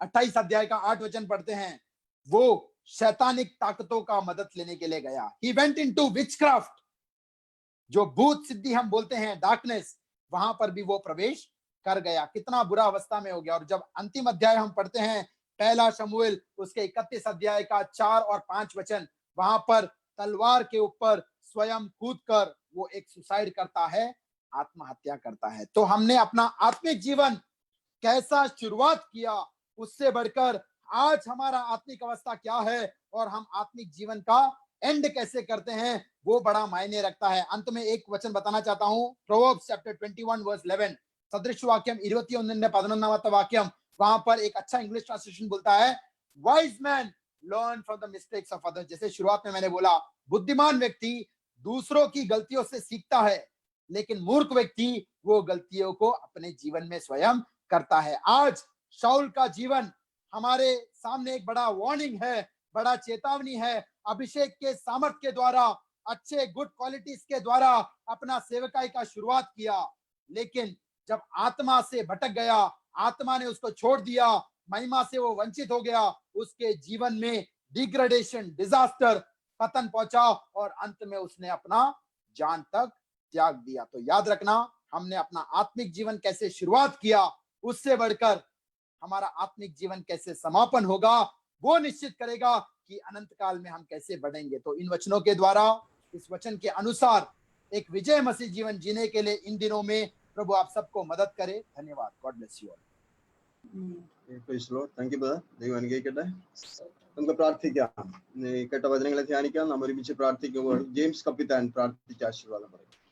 28 अध्याय का 8 वचन पढ़ते हैं, वो शैतानिक ताकतों का मदद लेने के लिए गया। He went into witchcraft, जो भूत सिद्धि हम बोलते हैं, डार्कनेस, वहां पर भी वो प्रवेश कर गया। कितना बुरा अवस्था में हो गया। और जब अंतिम अध्याय हम पढ़ते हैं, पहला शमूएल उसके 31 अध्याय का 4 और 5 वचन, वहां पर तलवार के ऊपर स्वयं कूदकर वो एक सुसाइड करता है, आत्महत्या करता है। तो हमने अपना आत्मिक जीवन कैसा शुरुआत किया, उससे बढ़कर आज हमारा आत्मिक अवस्था क्या है और हम आत्मिक जीवन का एंड कैसे करते हैं, वो बड़ा मायने रखता है। अंत में एक वचन बताना चाहता हूं, प्रोवर्ब्स चैप्टर 21 वर्स 11, सदृश वाक्यम 21 वाक्यम, वहां पर एक अच्छा इंग्लिश ट्रांसलेशन बोलता है, wise man learn from the mistakes of others. जैसे शुरुआत में मैंने बोला, बुद्धिमान व्यक्ति दूसरों की गलतियों से सीखता है, लेकिन मूर्ख व्यक्ति वो गलतियों को अपने जीवन में स्वयं करता है। आज शाऊल का जीवन हमारे सामने एक बड़ा वार्निंग है, बड़ा चेतावनी है। अभिषेक के सामर्थ के द्वारा, अच्छे गुड क्वालिटीज के द्वारा अपना सेवकाई का शुरुआत किया, लेकिन जब आत्मा से भटक गया, आत्मा ने उसको छोड़ दिया, महिमा से वो वंचित हो गया, उसके जीवन में डिग्रेडेशन, डिजास्टर, पतन पहुंचा और अंत में उसने अपना जान तक त्याग दिया। तो याद रखना, हमने अपना आत्मिक जीवन कैसे शुरुआत किया, उससे बढ़कर हमारा आत्मिक जीवन कैसे समापन होगा, वो निश्चित करेगा कि अनंत काल में हम कैसे बढ़ेंगे। तो इन वचनों के द्वारा, इस वचन के अनुसार एक विजय मसीह जीवन जीने के लिए इन दिनों में प्रभु आप सबको मदद करे। धन्यवाद। God bless you all. Praise the Lord. Thank you, brother. ദൈവം അനുഗ്രഹിക്കട്ടെ. നമുക്ക് പ്രാർത്ഥിക്കാം. ഈ കേട്ട വചനങ്ങളെ ധ്യാനിക്കാം. നാം ഒരുമിച്ച് പ്രാർത്ഥിക്കുമ്പോൾ ജെയിംസ് കപ്പിത്താൻ പ്രാർത്ഥിച്ച് ആശീർവാദം പറയും.